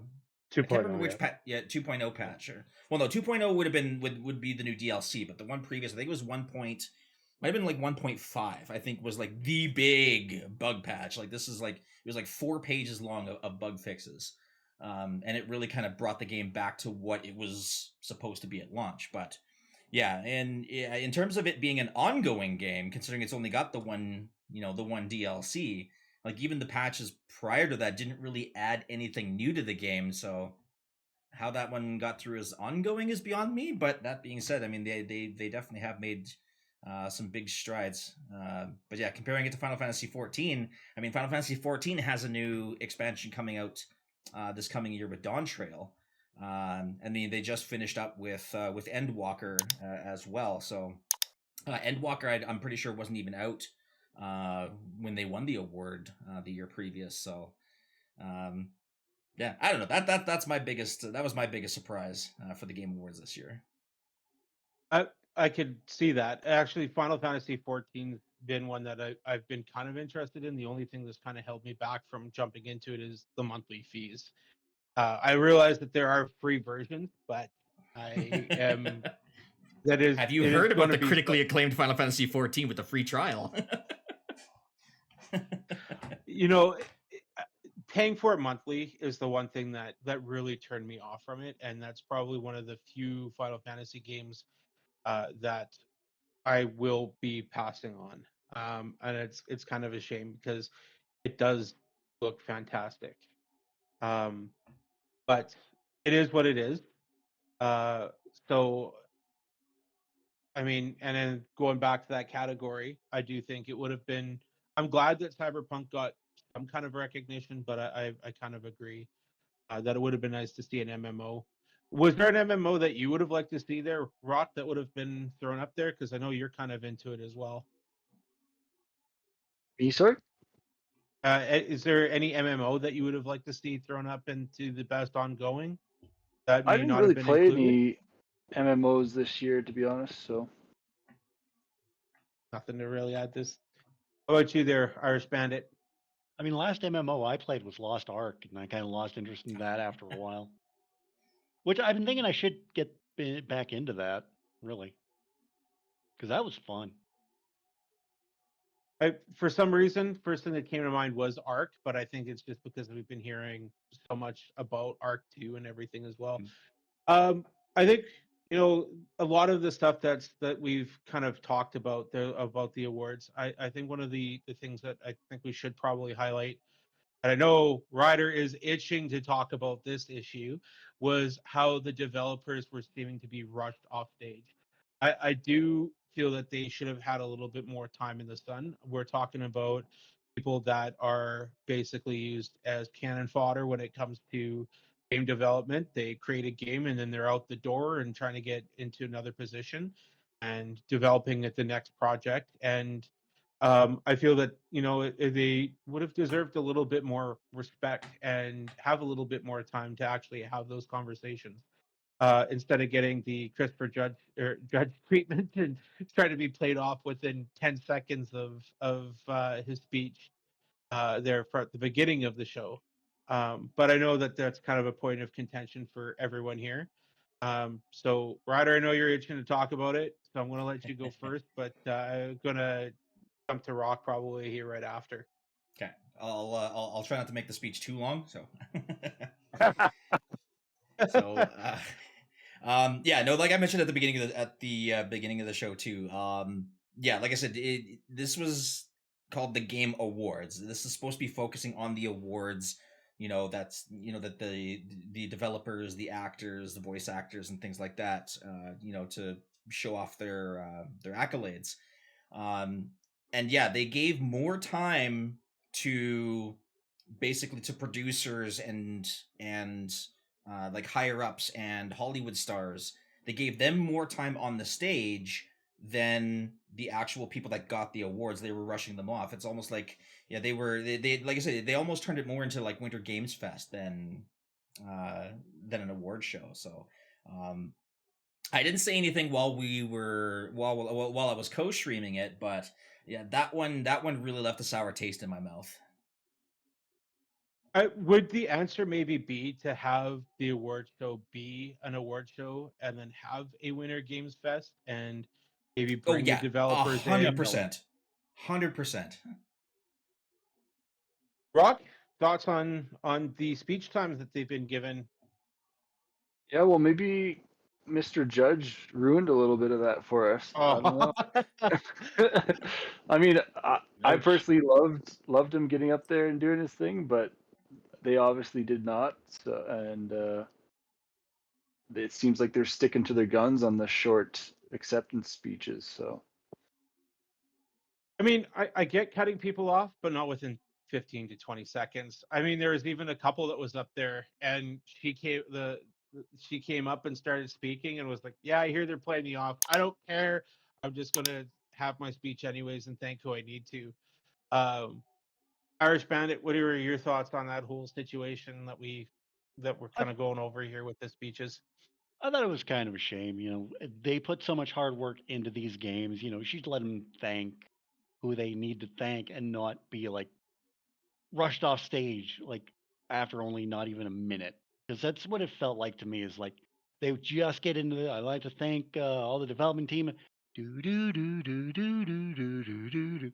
can't remember which patch. Yeah, 2.0 patch. Well, no, 2.0 would have been would be the new DLC, but the one previous, I think it was 1. Might have been like 1.5. I think was like the big bug patch. Like this is like it was like 4 pages long of bug fixes, and it really kind of brought the game back to what it was supposed to be at launch. But yeah, and in terms of it being an ongoing game, considering it's only got the one DLC, like even the patches prior to that didn't really add anything new to the game. So how that one got through as ongoing is beyond me. But that being said, I mean they definitely have made some big strides. But yeah, comparing it to Final Fantasy 14, I mean Final Fantasy 14 has a new expansion coming out this coming year with Dawn Trail. and then they just finished up with Endwalker as well. So Endwalker, I'm pretty sure wasn't even out when they won the award the year previous. So um, yeah, I don't know. That's my biggest. That was my biggest surprise for the Game Awards this year. I could see that. Actually, Final Fantasy 14's been one that I've been kind of interested in. The only thing that's kind of held me back from jumping into it is the monthly fees. I realize that there are free versions, but I am Have you it is heard about going to the be critically acclaimed Final Fantasy 14 with the free trial? you know paying for it monthly is the one thing that really turned me off from it, and that's probably one of the few Final Fantasy games that I will be passing on. And it's kind of a shame because it does look fantastic. Um, but it is what it is. So I mean, and then going back to that category, I do think it would have been. I'm glad that Cyberpunk got some kind of recognition, but I kind of agree that it would have been nice to see an MMO. Was there an MMO that you would have liked to see there, Rock, that would have been thrown up there? Because I know you're kind of into it as well. Me, sorry? Is there any MMO that you would have liked to see thrown up into the best ongoing that I may didn't not have really been play included? any MMOs this year, to be honest. So Nothing to really add this. How about you there, Irish Bandit? I mean, last MMO I played was Lost Ark, and I kind of lost interest in that after a while. Which I've been thinking I should get back into that, really, because that was fun. For some reason, first thing that came to mind was Ark, but I think it's just because we've been hearing so much about Ark 2 and everything as well. I think a lot of the stuff that we've kind of talked about the awards. I think one of the things that I think we should probably highlight, and I know Ryder is itching to talk about this issue, was how the developers were seeming to be rushed off stage. I do feel that they should have had a little bit more time in the sun. We're talking about people that are basically used as cannon fodder when it comes to game development. They create a game and then they're out the door and trying to get into another position and developing at the next project. And I feel that they would have deserved a little bit more respect and have a little bit more time to actually have those conversations instead of getting the Christopher Judge treatment and trying to be played off within 10 seconds of his speech there at the beginning of the show. But I know that that's kind of a point of contention for everyone here. So, Ryder, I know you're itching to talk about it, so I'm going to let you go first, but I'm going to jump to Rock probably here right after. Okay, I'll try not to make the speech too long. So, so yeah, no, like I mentioned at the beginning of the show too. Yeah, like I said, this was called the Game Awards. This is supposed to be focusing on the awards. That's that the developers, the actors, the voice actors, and things like that. To show off their accolades. And yeah, they gave more time to basically to producers and like higher ups and Hollywood stars. They gave them more time on the stage than the actual people that got the awards. They were rushing them off. It's almost like they like I said, they almost turned it more into like Winter Games Fest than an award show. So I didn't say anything while I was co-streaming it, but yeah, that one really left a sour taste in my mouth. Would the answer maybe be to have the award show be an award show and then have a Winter Games Fest and maybe Oh bring the yeah, developers in? 100%. Rock, thoughts on the speech times that they've been given? yeah, well, maybe Mr. Judge ruined a little bit of that for us. I don't know. I mean, I Ouch. personally loved him getting up there and doing his thing, but they obviously did not. So, and it seems like they're sticking to their guns on the short acceptance speeches. So I mean, I get cutting people off, but not within 15 to 20 seconds. I mean, there was even a couple that was up there, and she came she came up and started speaking and was like, "Yeah, I hear they're playing me off. I don't care. I'm just gonna have my speech anyways and thank who I need to." Irish Bandit, what are your thoughts on that whole situation that we're I, kind of going over here with the speeches? I thought it was kind of a shame. They put so much hard work into these games. She'd let them thank who they need to thank and not be like rushed off stage like after only not even a minute. Because that's what it felt like to me. Is like they would just get into it. I'd like to thank all the development team. Do do do do do do do do do do.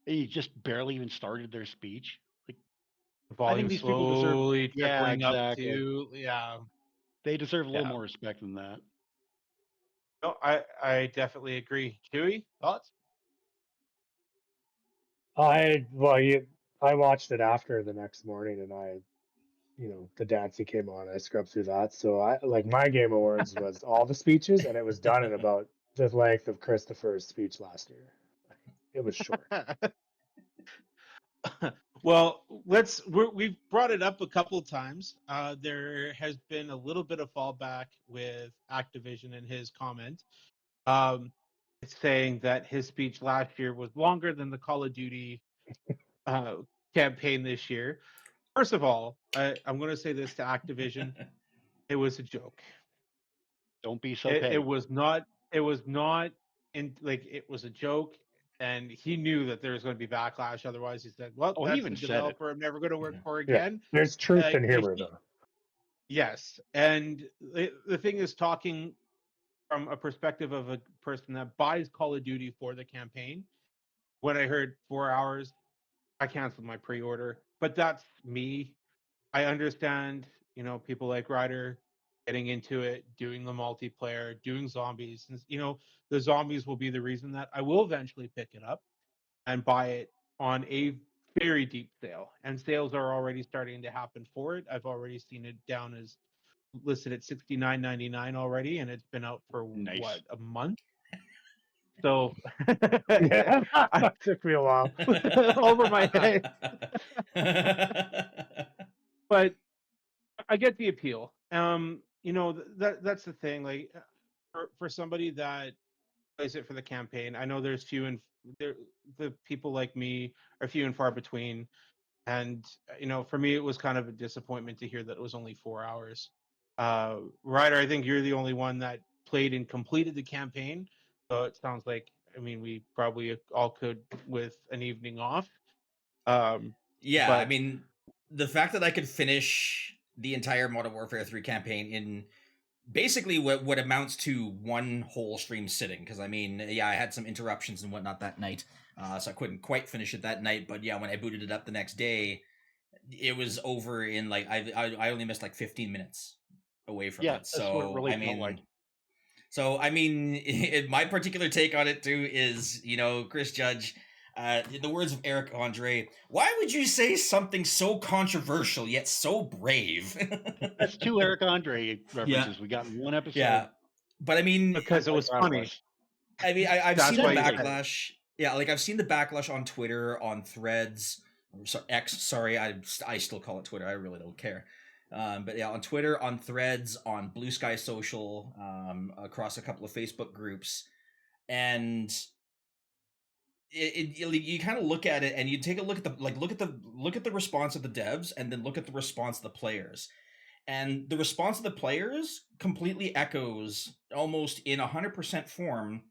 And you just barely even started their speech. Like The I think volume these people deserve. slowly Yeah, trickling up exactly. to, yeah. They deserve a little Yeah. more respect than that. No, I definitely agree. Chewy, thoughts? I watched it after the next morning, and the dancing came on. I scrubbed through that. So I like my Game Awards was all the speeches, and it was done in about the length of Christopher's speech last year. It was short. Well, we've brought it up a couple of times. There has been a little bit of fallback with Activision in his comment, saying that his speech last year was longer than the Call of Duty uh, campaign this year. First of all, I'm going to say this to Activision: it was a joke. Don't be so It petty. was not. It was not in like it was a joke, and he knew that there was going to be backlash. Otherwise, he said, "Well, Oh, he that's even the said it. developer I'm never going to work for Yeah, again." there's truth in humor He, though. yes, and the thing is, talking from a perspective of a person that buys Call of Duty for the campaign, when I heard 4 hours, I canceled my pre-order. But that's me. I understand, people like Ryder getting into it, doing the multiplayer, doing zombies. And, the zombies will be the reason that I will eventually pick it up and buy it on a very deep sale. And sales are already starting to happen for it. I've already seen it down as listed at $69.99 already, and it's been out for Nice. what, a month? So Yeah, I, took me a while. over my head. But I get the appeal. That's the thing. Like for somebody that plays it for the campaign, I know there's the people like me are few and far between. And for me, it was kind of a disappointment to hear that it was only 4 hours. Ryder, I think you're the only one that played and completed the campaign. So it sounds like, we probably all could with an evening off. Yeah, I But mean, the fact that I could finish the entire Modern Warfare 3 campaign in basically what amounts to one whole stream sitting, because I had some interruptions and whatnot that night, so I couldn't quite finish it that night. But yeah, when I booted it up the next day, it was over in like I only missed like 15 minutes away from Yeah, it. that's what it So really felt like. My particular take on it too is, Chris Judge, in the words of Eric Andre, why would you say something so controversial yet so brave? That's two Eric Andre Yeah, references we got in one episode. yeah. But because it was funny. I've That's seen the why you said it. backlash. Yeah, like I've seen the backlash on Twitter, on Threads, X. Sorry, I still call it Twitter. I really don't care. But yeah, on Twitter, on Threads, on Blue Sky Social, across a couple of Facebook groups, and you kind of look at it and you take a look at the response of the devs, and then look at the response of the players. And the response of the players completely echoes almost in 100% form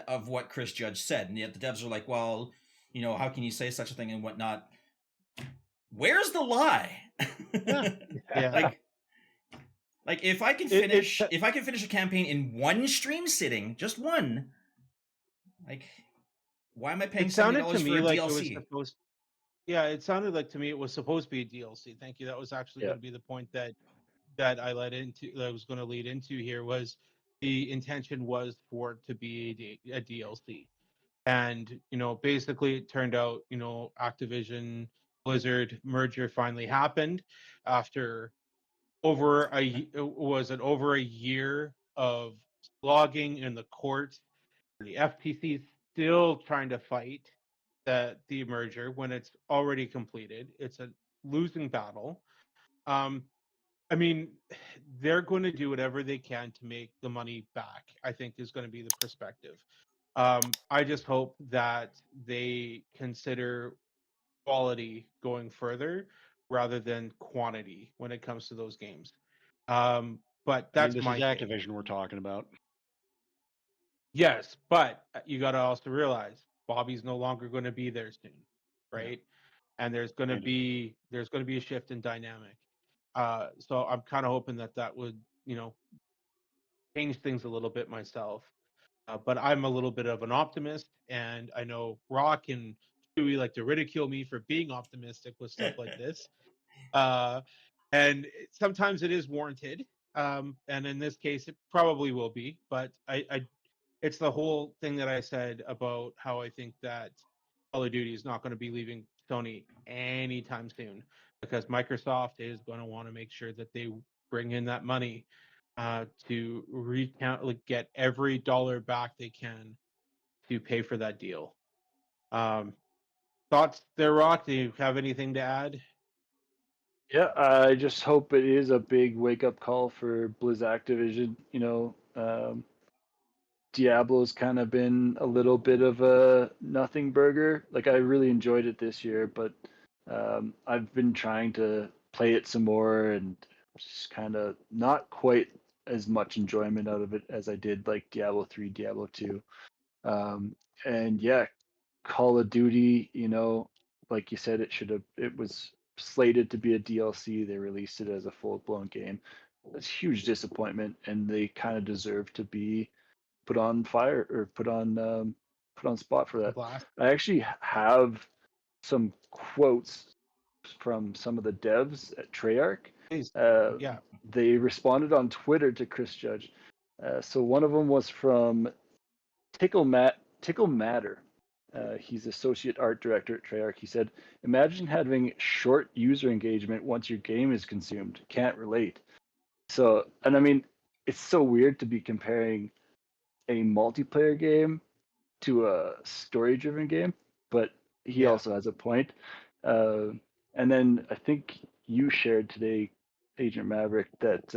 of what Chris Judge said. And yet the devs are like, well, how can you say such a thing and whatnot? Where's the lie? Yeah. Yeah. Like if I can finish a campaign in one stream sitting, just one, like why am I paying It sounded to $70 for me a like it was DLC? supposed. Yeah, it sounded like to me it was supposed to be a DLC. Thank you. That was actually Yeah. going to be the point that I was going to lead into here, was the intention was for it to be a DLC. And basically it turned out, Activision Blizzard merger finally happened after over a year of slogging in the court. The FTC is still trying to fight the merger when it's already completed. It's a losing battle. I mean, they're going to do whatever they can to make the money back, I think is going to be the perspective. I just hope that they consider quality going further rather than quantity when it comes to those games. But I mean, that's this my is take. Activision we're talking about. Yes, but you got to also realize Bobby's no longer going to be there soon, right? And there's going to Understood. be a shift in dynamic. So I'm kind of hoping that would, you know, change things a little bit myself. But I'm a little bit of an optimist, and I know Rock and Chewy like to ridicule me for being optimistic with stuff like this. Uh, and sometimes it is warranted. And in this case, it probably will be. But it's the whole thing that I said about how I think that Call of Duty is not going to be leaving Sony anytime soon, because Microsoft is going to want to make sure that they bring in that money to recount, like, get every dollar back they can to pay for that deal. Thoughts there, Rock? Do you have anything to add? Yeah, I just hope it is a big wake up call for Blizz Activision. Diablo's kind of been a little bit of a nothing burger. Like, I really enjoyed it this year, but I've been trying to play it some more and just kind of not quite as much enjoyment out of it as I did like Diablo 3, Diablo 2. And yeah, Call of Duty, like you said, it was slated to be a DLC. They released it as a full blown game. It's a huge disappointment, and they kind of deserve to be put on fire or put on spot for The that. blast, I actually have some quotes from some of the devs at Treyarch. please. Uh, Yeah. they responded on Twitter to Chris Judge. So one of them was from Tickle Matter. He's associate art director at Treyarch. He said, "Imagine having short user engagement once your game is consumed. Can't relate." So, and I mean, it's so weird to be comparing a multiplayer game to a story-driven game, but he Yeah. also has a point. Uh, and then I think you shared today, Agent Maverick, that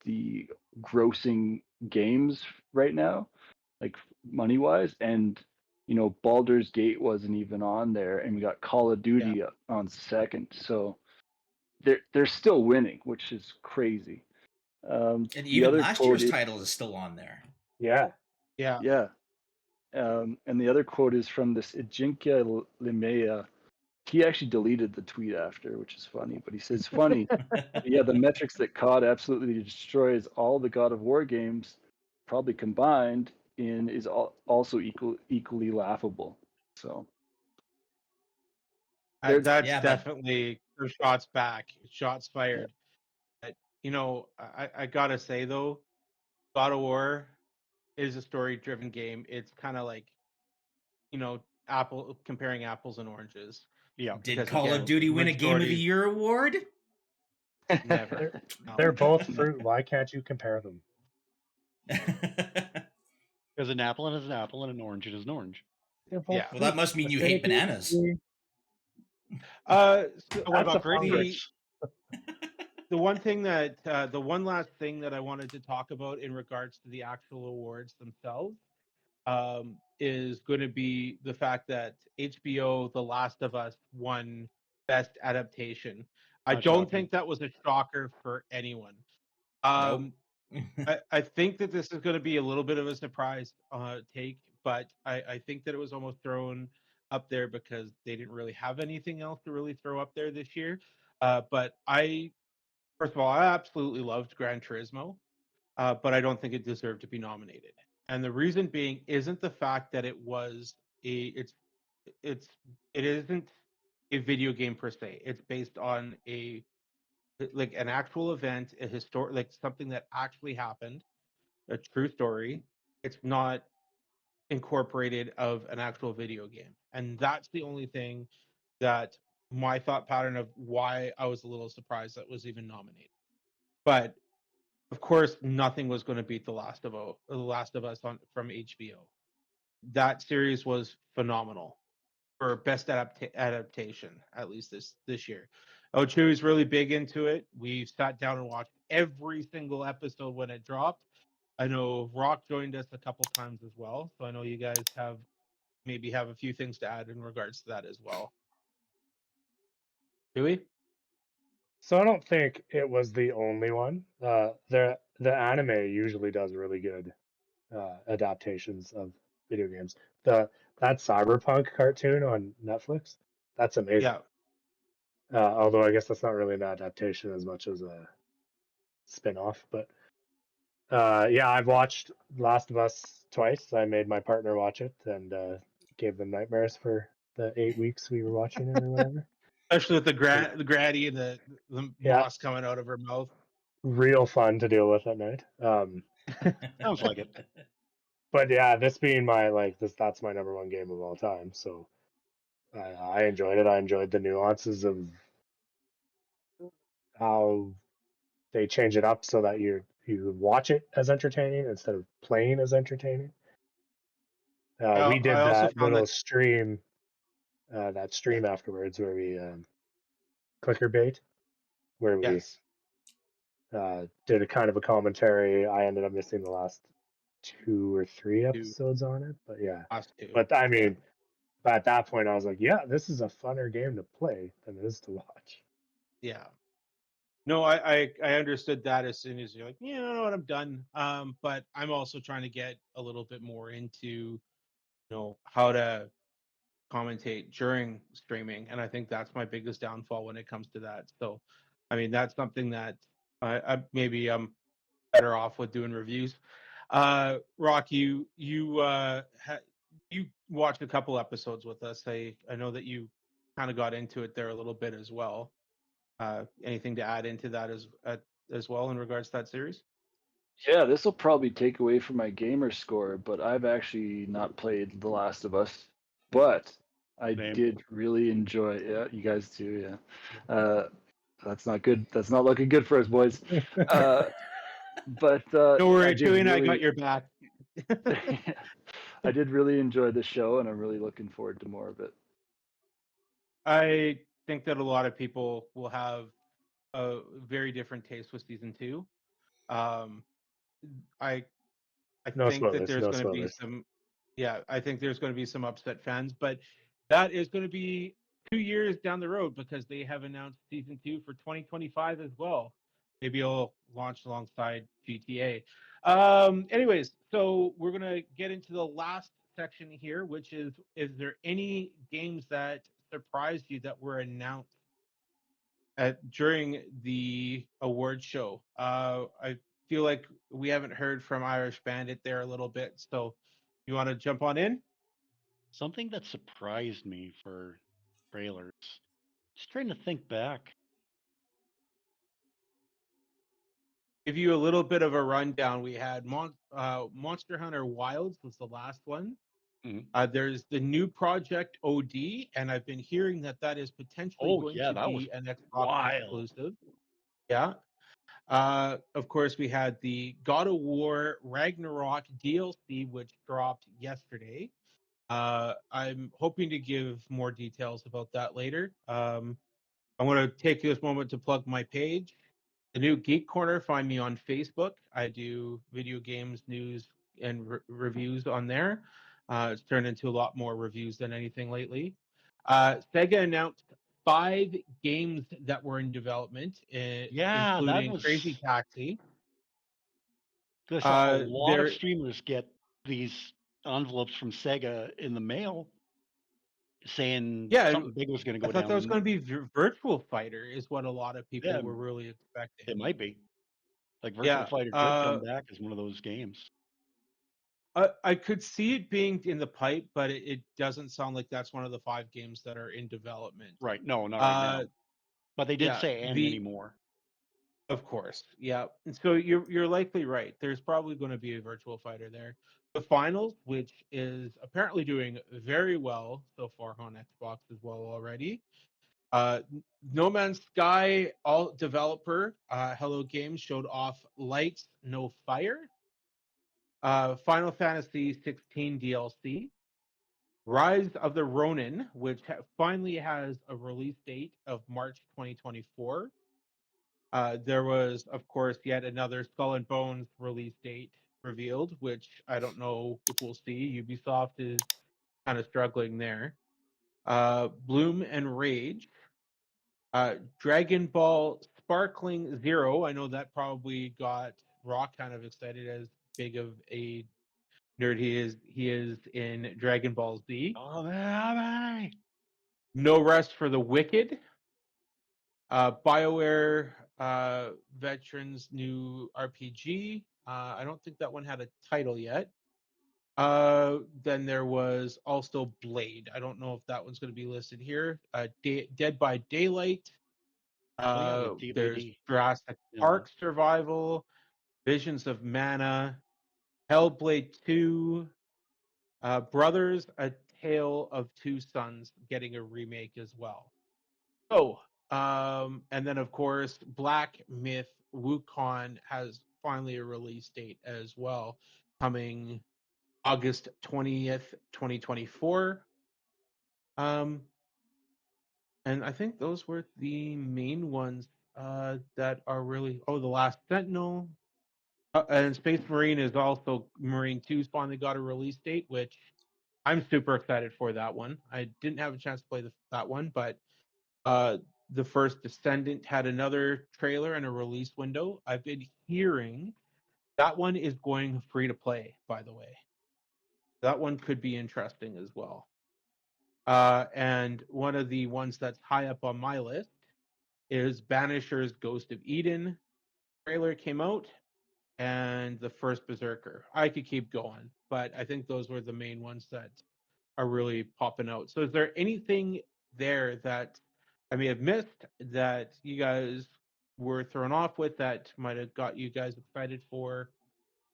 the grossing games right now, like money-wise, and Baldur's Gate wasn't even on there, and we got Call of Yeah. Duty on second, so they're still winning, which is crazy. And The even other last quote year's is, title is still on there. Yeah. Yeah. yeah, and the other quote is from this Ijinkia Limea. He actually deleted the tweet after, which is funny, but he says, funny, yeah, the metrics that COD absolutely destroys all the God of War games, probably combined, in is also equally laughable. So there, That's Yeah, but definitely some shots back, shots fired. But, I gotta say though, God of War is a story-driven game. It's kind of like, comparing apples and oranges, Yeah. did because Call of again, Duty win a Game of the majority Year award? never. They're No. they're both fruit. Why can't you compare them? Because an apple is an apple and an orange is an orange. They're both Yeah. Well, that fruit. must mean you hate Acidity, bananas. So So what that's a about fun grapefruits? the one last thing that I wanted to talk about in regards to the actual awards themselves, is going to be the fact that HBO The Last of Us won Best Adaptation. I Not don't shocking. think that was a shocker for anyone. Nope. Um, I think that this is going to be a little bit of a surprise take, but I think that it was almost thrown up there because they didn't really have anything else to really throw up there this year. But first of all, I absolutely loved Gran Turismo, but I don't think it deserved to be nominated. And the reason being isn't the fact that it was it's it isn't a video game per se. It's based on like an actual event, a historic, like something that actually happened, a true story. It's not incorporated of an actual video game, and that's the only thing that my thought pattern of why I was a little surprised that was even nominated. But of course, nothing was going to beat The Last of Us from HBO. That series was phenomenal for best adaptation, at least this year. Outtro is really big into it. We've sat down and watched every single episode when it dropped. I know Rock joined us a couple times as well, so I know you guys maybe have a few things to add in regards to that as well. Do we? So I don't think it was the only one. The anime usually does really good adaptations of video games. That Cyberpunk cartoon on Netflix, that's amazing. Although I guess that's not really an adaptation as much as a spin-off. But yeah, I've watched Last of Us twice. I made my partner watch it and gave them nightmares for the 8 weeks we were watching it or whatever. Especially with the granny and the Yeah. moss coming out of her mouth. Real fun to deal with at night. Sounds like it. But yeah, this being that's my number one game of all time. So I enjoyed it. I enjoyed the nuances of how they change it up so that you watch it as entertaining instead of playing as entertaining. We did I also that found little that stream, afterwards where we clicker bait, where we yes, did a kind of a commentary. I ended up missing the last 2 or 3 to episodes on it, but yeah. us too. But I mean, at that point, I was like, yeah, this is a funner game to play than it is to watch. Yeah. No, I understood that as soon as you're like, yeah, you know what, I'm done. But I'm also trying to get a little bit more into how to commentate during streaming, and I think that's my biggest downfall when it comes to that. So, I mean, that's something that maybe I'm better off with doing reviews. Rock, you watched a couple episodes with us. I know that you kind of got into it there a little bit as well. Anything to add into that as well in regards to that series? Yeah, this will probably take away from my gamer score, but I've actually not played The Last of Us. But I Same. did really enjoy. Yeah, you guys too. Yeah, that's not good. That's not looking good for us, boys. But Don't I worry, did Chewie and I got really, your back. I did really enjoy the show, and I'm really looking forward to more of it. I think that a lot of people will have a very different taste with season 2. Um, I No think that spoilers. there's No going to be spoilers. I think there's going to be some upset fans, but that is going to be 2 years down the road because they have announced season 2 for 2025 as well. Maybe it'll launch alongside GTA. Anyways, so we're going to get into the last section here, which is there any games that surprised you that were announced during the award show? I feel like we haven't heard from Irish Bandit there a little bit, so you want to jump on in? Something that surprised me for trailers. Just trying to think back. Give you a little bit of a rundown. We had Monster Hunter Wilds was the last one. Mhm. There's the new Project OD, and I've been hearing that is potentially Oh going yeah, to that was be an Xbox wild. exclusive. Yeah. Of course, we had the God of War Ragnarok DLC, which dropped yesterday. I'm hoping to give more details about that later. I want to take this moment to plug my page. The new Geek Corner, find me on Facebook. I do video games news and reviews on there. It's turned into a lot more reviews than anything lately. Sega announced 5 games that were in development, Yeah, that including was. Crazy Taxi. I saw a lot of There, streamers get these envelopes from Sega in the mail saying yeah, something big was going to I go thought that was down. going to be Virtual Fighter, is what a lot of people Yeah, were really expecting. it might be. Like Virtual Yeah, Fighter could come back as one of those games. I could see it being in the pipe, but it doesn't sound like that's one of the 5 games that are in development. Right. No, not right now. Uh, But they did yeah, say and many more. of course, yeah. And so you're likely right. There's probably going to be a virtual fighter there. The finals, which is apparently doing very well so far on Xbox as well already. No Man's Sky, all developer, Hello Games showed off Lights No Fire. Final Fantasy 16 DLC. Rise of the Ronin, which finally has a release date of March 2024. There was, of course, yet another Skull and Bones release date revealed, which I don't know if we'll see. Ubisoft is kind of struggling there. Bloom and Rage. Dragon Ball Sparkling Zero. I know that probably got Rock kind of excited, as big of a nerd he is in Dragon Ball Z. Oh man. No Rest for the Wicked. BioWare Veterans new RPG. I don't think that one had a title yet. Then there was also Blade. I don't know if that one's going to be listed here. Dead by Daylight. With There's DBD. Jurassic Park Survival, Visions of Mana, Hellblade 2, Brothers: A Tale of Two Sons getting a remake as well. So, and then of course, Black Myth Wukong has finally a release date as well, coming August 20th, 2024. And I think those were the main ones that are really. Oh, The Last Sentinel. And Space Marine is also Marine 2's finally got a release date, which I'm super excited for that one. I didn't have a chance to play that one, but the first Descendant had another trailer and a release window. I've been hearing that one is going free to play, by the way. That one could be interesting as well. And one of the ones that's high up on my list is Banisher's Ghost of Eden. Trailer came out, and the first Berserker. I could keep going, but I think those were the main ones that are really popping out. So is there anything there that I may have missed that you guys were thrown off with that might have got you guys excited for,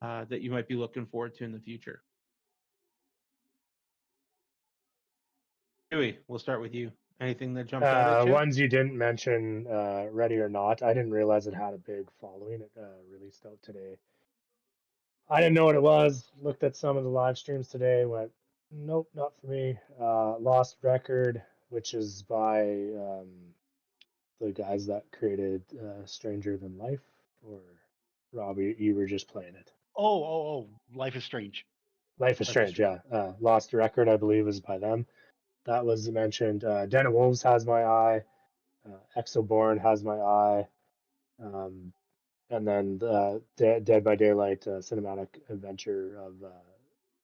that you might be looking forward to in the future? Huey, we'll start with you. Anything that jumped out at you? Ones you didn't mention, Ready or Not. I didn't realize it had a big following. It released out today. I didn't know what it was. Looked at some of the live streams today. Went, nope, not for me. Lost Record, which is by the guys that created Stranger Than Life. Or Robbie, you were just playing it. Oh, Life is Strange. Life is Strange, yeah. Lost Record, I believe, is by them. That was mentioned. Den of Wolves has my eye. Exoborn has my eye. And then Dead by Daylight cinematic adventure of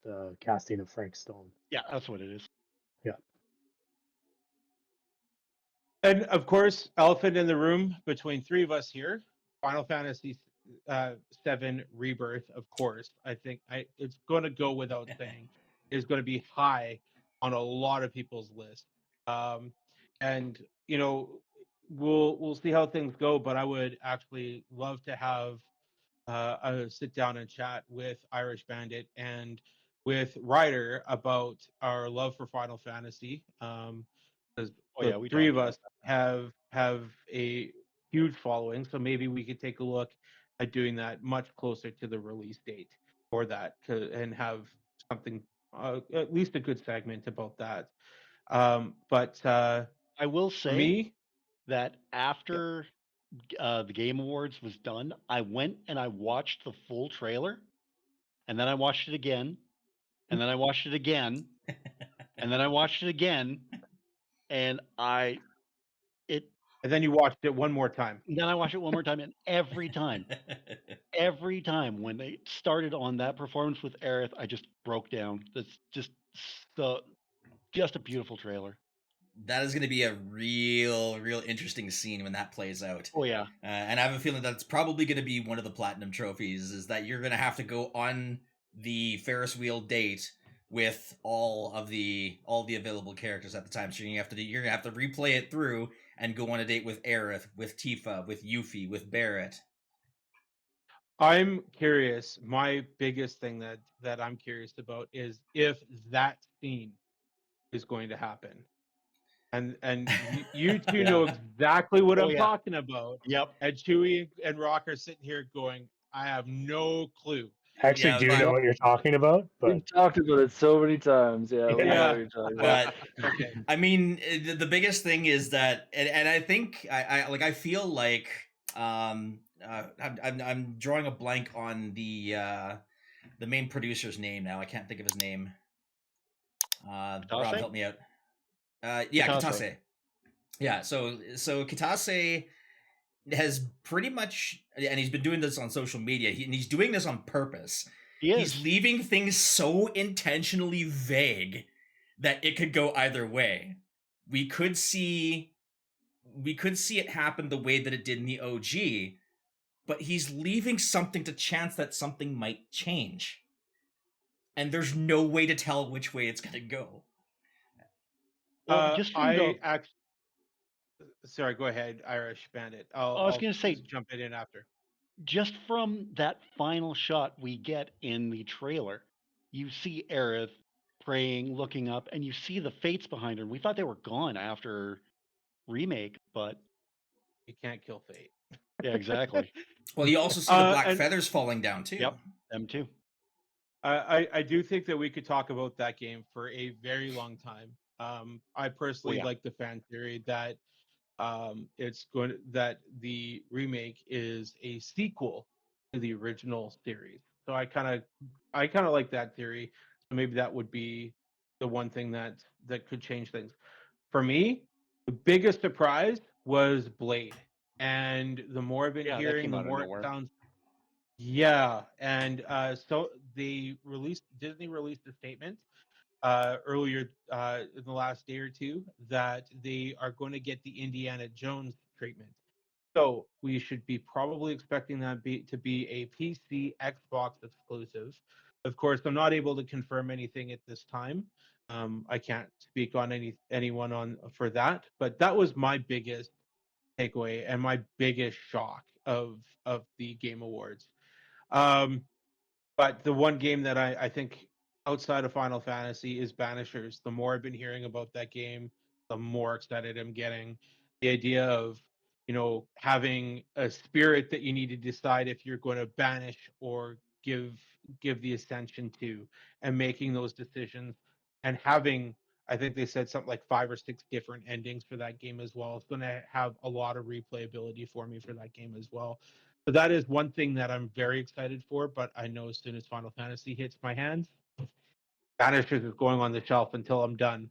the casting of Frank Stone. Yeah, that's what it is. Yeah. And of course, elephant in the room between three of us here, Final Fantasy VII Rebirth. Of course, I think it's going to go without saying, is going to be high on a lot of people's list. And you know, we'll see how things go. But I would actually love to have a sit down and chat with Irish Bandit and with Ryder about our love for Final Fantasy. Because the we three talked of about us have a huge following, so maybe we could take a look at doing that much closer to the release date for that, and have something, at least a good segment about that. But I will for say me, that after the Game Awards was done, I went and I watched the full trailer, and then I watched it again, and then I watched it again, and then I watched it again, and and then you watched it one more time. then I watched it one more time, and every time when they started on that performance with Aerith, I just broke down. That's just a beautiful trailer. That is going to be a real interesting scene when that plays out. Oh yeah. And I have a feeling that's probably going to be one of the platinum trophies, is that you're going to have to go on the Ferris wheel date with all the available characters at the time. So you're going to have to replay it through and go on a date with Aerith, with Tifa, with Yuffie, with Barrett. I'm curious. My biggest thing that I'm curious about is if that scene is going to happen. And you two know exactly what I'm talking about. Yep. And Chewie and Rock are sitting here going, I have no clue. actually Yeah, do but- know what you're talking about, but We've talked about it so many times. Yeah, we know Yeah. what you're talking about. But Okay. I mean, the biggest thing is that, and I think I feel like I'm drawing a blank on the main producer's name now. I can't think of his name. Rob, Kitase? help me out. Yeah, Kitase. Kitase. Yeah, so Kitase has pretty much, and he's been doing this on social media, and he's doing this on purpose. He He's is. leaving things so intentionally vague that it could go either way. We could see it happen the way that it did in the OG, but he's leaving something to chance that something might change. And there's no way to tell which way it's going to go. Well, just from I actually. Sorry, go ahead, Irish Bandit. I was gonna say- just jump in after. just from that final shot we get in the trailer, you see Aerith praying, looking up, and you see the fates behind her. We thought they were gone after remake, but You can't kill fate. yeah, exactly. Well, you also see the black and- feathers falling down too. Yep. Them too. I do think that we could talk about that game for a very long time. I personally yeah. like the fan theory that that the remake is a sequel to the original series. So I kind of like that theory. So maybe that would be the one thing that could change things. For me, the biggest surprise was Blade, and the more I've been Yeah, that hearing, came the out of more it nowhere. sounds. Yeah, and so Disney released a statement earlier in the last day or two that they are going to get the Indiana Jones treatment. So we should be probably expecting that to be a PC Xbox exclusive. Of course, I'm not able to confirm anything at this time. I can't speak on anyone on for that, but that was my biggest takeaway and my biggest shock of the Game Awards. Um, but the one game that I think outside of Final Fantasy is Banishers. The more I've been hearing about that game, the more excited I'm getting. The idea of, having a spirit that you need to decide if you're going to banish or give the ascension to, and making those decisions, and having, I think they said something like 5 or 6 different endings for that game as well. It's going to have a lot of replayability for me for that game as well. So that is one thing that I'm very excited for, but I know as soon as Final Fantasy hits my hands, Banishers is going on the shelf until I'm done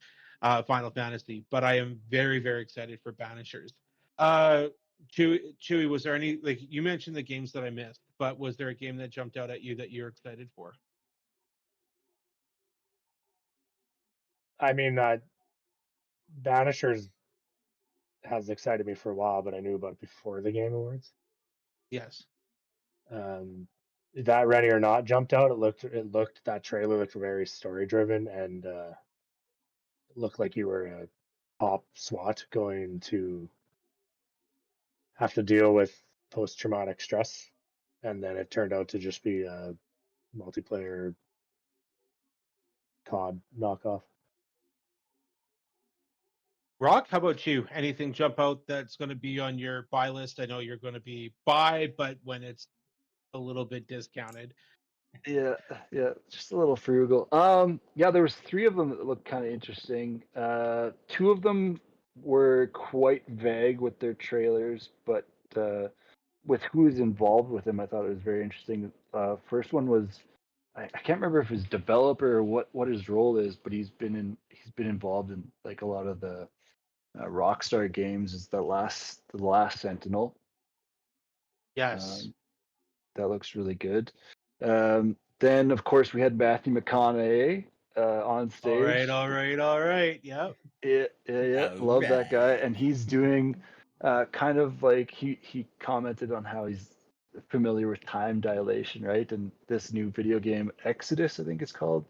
Final Fantasy. But I am very, very excited for Banishers. Chewy, was there any, like, you mentioned the games that I missed, but was there a game that jumped out at you that you're excited for? I mean, Banishers has excited me for a while, but I knew about it before the Game Awards. Yes. That Ready or Not jumped out. That trailer looked very story driven, and looked like you were a top SWAT going to have to deal with post-traumatic stress, and then it turned out to just be a multiplayer COD knockoff. Rock, how about you? Anything jump out that's going to be on your buy list? I know you're going to be buy, but when it's a little bit discounted. Yeah, just a little frugal. Yeah, there was 3 of them that looked kind of interesting. 2 of them were quite vague with their trailers, but with who's involved with them, I thought it was very interesting. First one was, I can't remember if it's developer or what his role is, but he's been involved in like a lot of the Rockstar games. Is the last Sentinel. Yes. That looks really good. Then, of course, we had Matthew McConaughey on stage. All right. Yep. Yeah. Love that guy. And he's doing kind of like he commented on how he's familiar with time dilation, right? And this new video game, Exodus, I think it's called,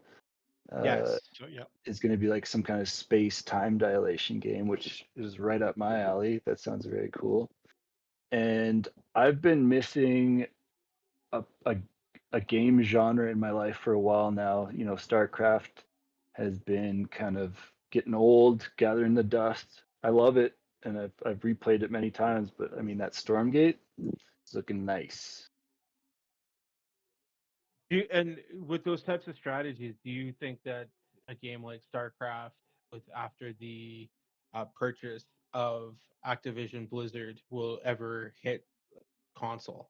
Yes. So yeah. is going to be like some kind of space time dilation game, which is right up my alley. That sounds very cool. And I've been missing a game genre in my life for a while now. You know, StarCraft has been kind of getting old, gathering the dust. I love it, and I've replayed it many times. But I mean, that Stormgate is looking nice. And with those types of strategies, do you think that a game like StarCraft, with after the purchase of Activision Blizzard, will ever hit console?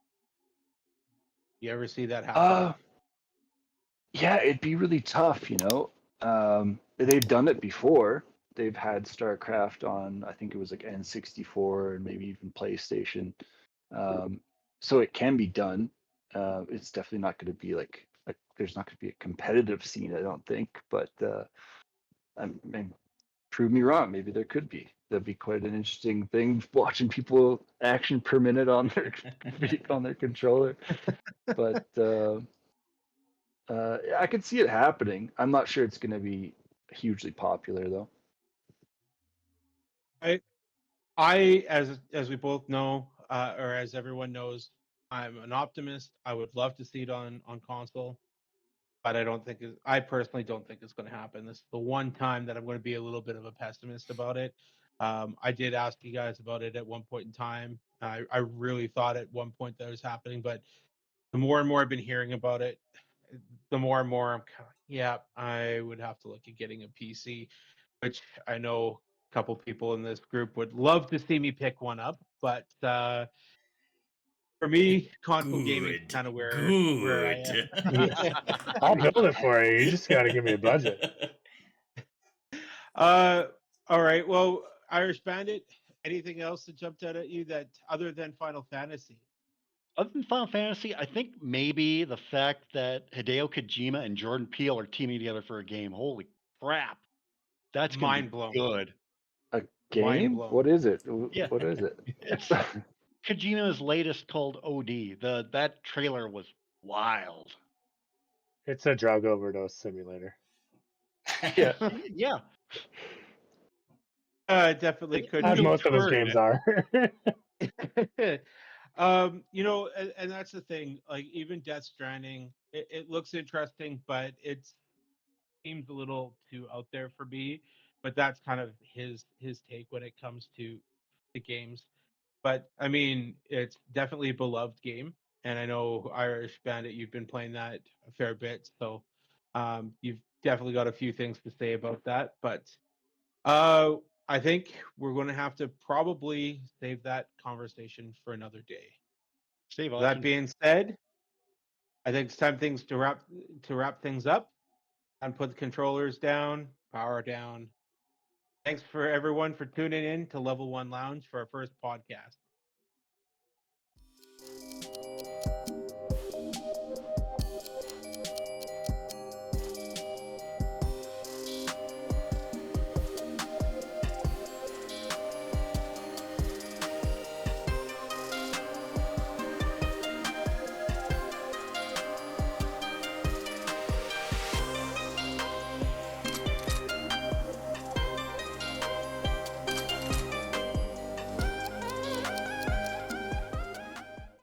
You ever see that happen? Yeah, it'd be really tough, you know. They've done it before. They've had StarCraft on, I think it was like N64 and maybe even PlayStation. So it can be done. It's definitely not going to be like there's not going to be a competitive scene, I don't think. But I mean, prove me wrong. Maybe there could be. That'd be quite an interesting thing watching people action per minute on their on their controller. But I could see it happening. I'm not sure it's going to be hugely popular though. I as we both know, or as everyone knows, I'm an optimist. I would love to see it on console, but I personally don't think it's going to happen. This is the one time that I'm going to be a little bit of a pessimist about it. I did ask you guys about it at one point in time. I really thought at one point that was happening, but the more and more I've been hearing about it, the more and more I'm kind of, yeah, I would have to look at getting a PC, which I know a couple people in this group would love to see me pick one up, but for me, console gaming is Good. kind of where I Good. am. I'll build it for you. You just got to give me a budget. All right. Well, Irish Bandit, anything else that jumped out at you that other than Final Fantasy? Other than Final Fantasy, I think maybe the fact that Hideo Kojima and Jordan Peele are teaming together for a game. Holy crap. That's going to Mind be blown. good. A Mind game? blown. What is it? Yeah. What is it? It's Kojima's latest called OD. That trailer was wild. It's a drug overdose simulator. Yeah. Yeah. Definitely could As be. most of his Turd. games are. You know, and that's the thing. Like even Death Stranding, it looks interesting, but it seems a little too out there for me. But that's kind of his take when it comes to the games. But I mean, it's definitely a beloved game, and I know Irish Bandit, you've been playing that a fair bit, so you've definitely got a few things to say about that. But I think we're going to have to probably save that conversation for another day. Save That option. being said, I think it's time things to wrap things up and put the controllers down, power down. Thanks for everyone for tuning in to Level 1 Lounge for our first podcast.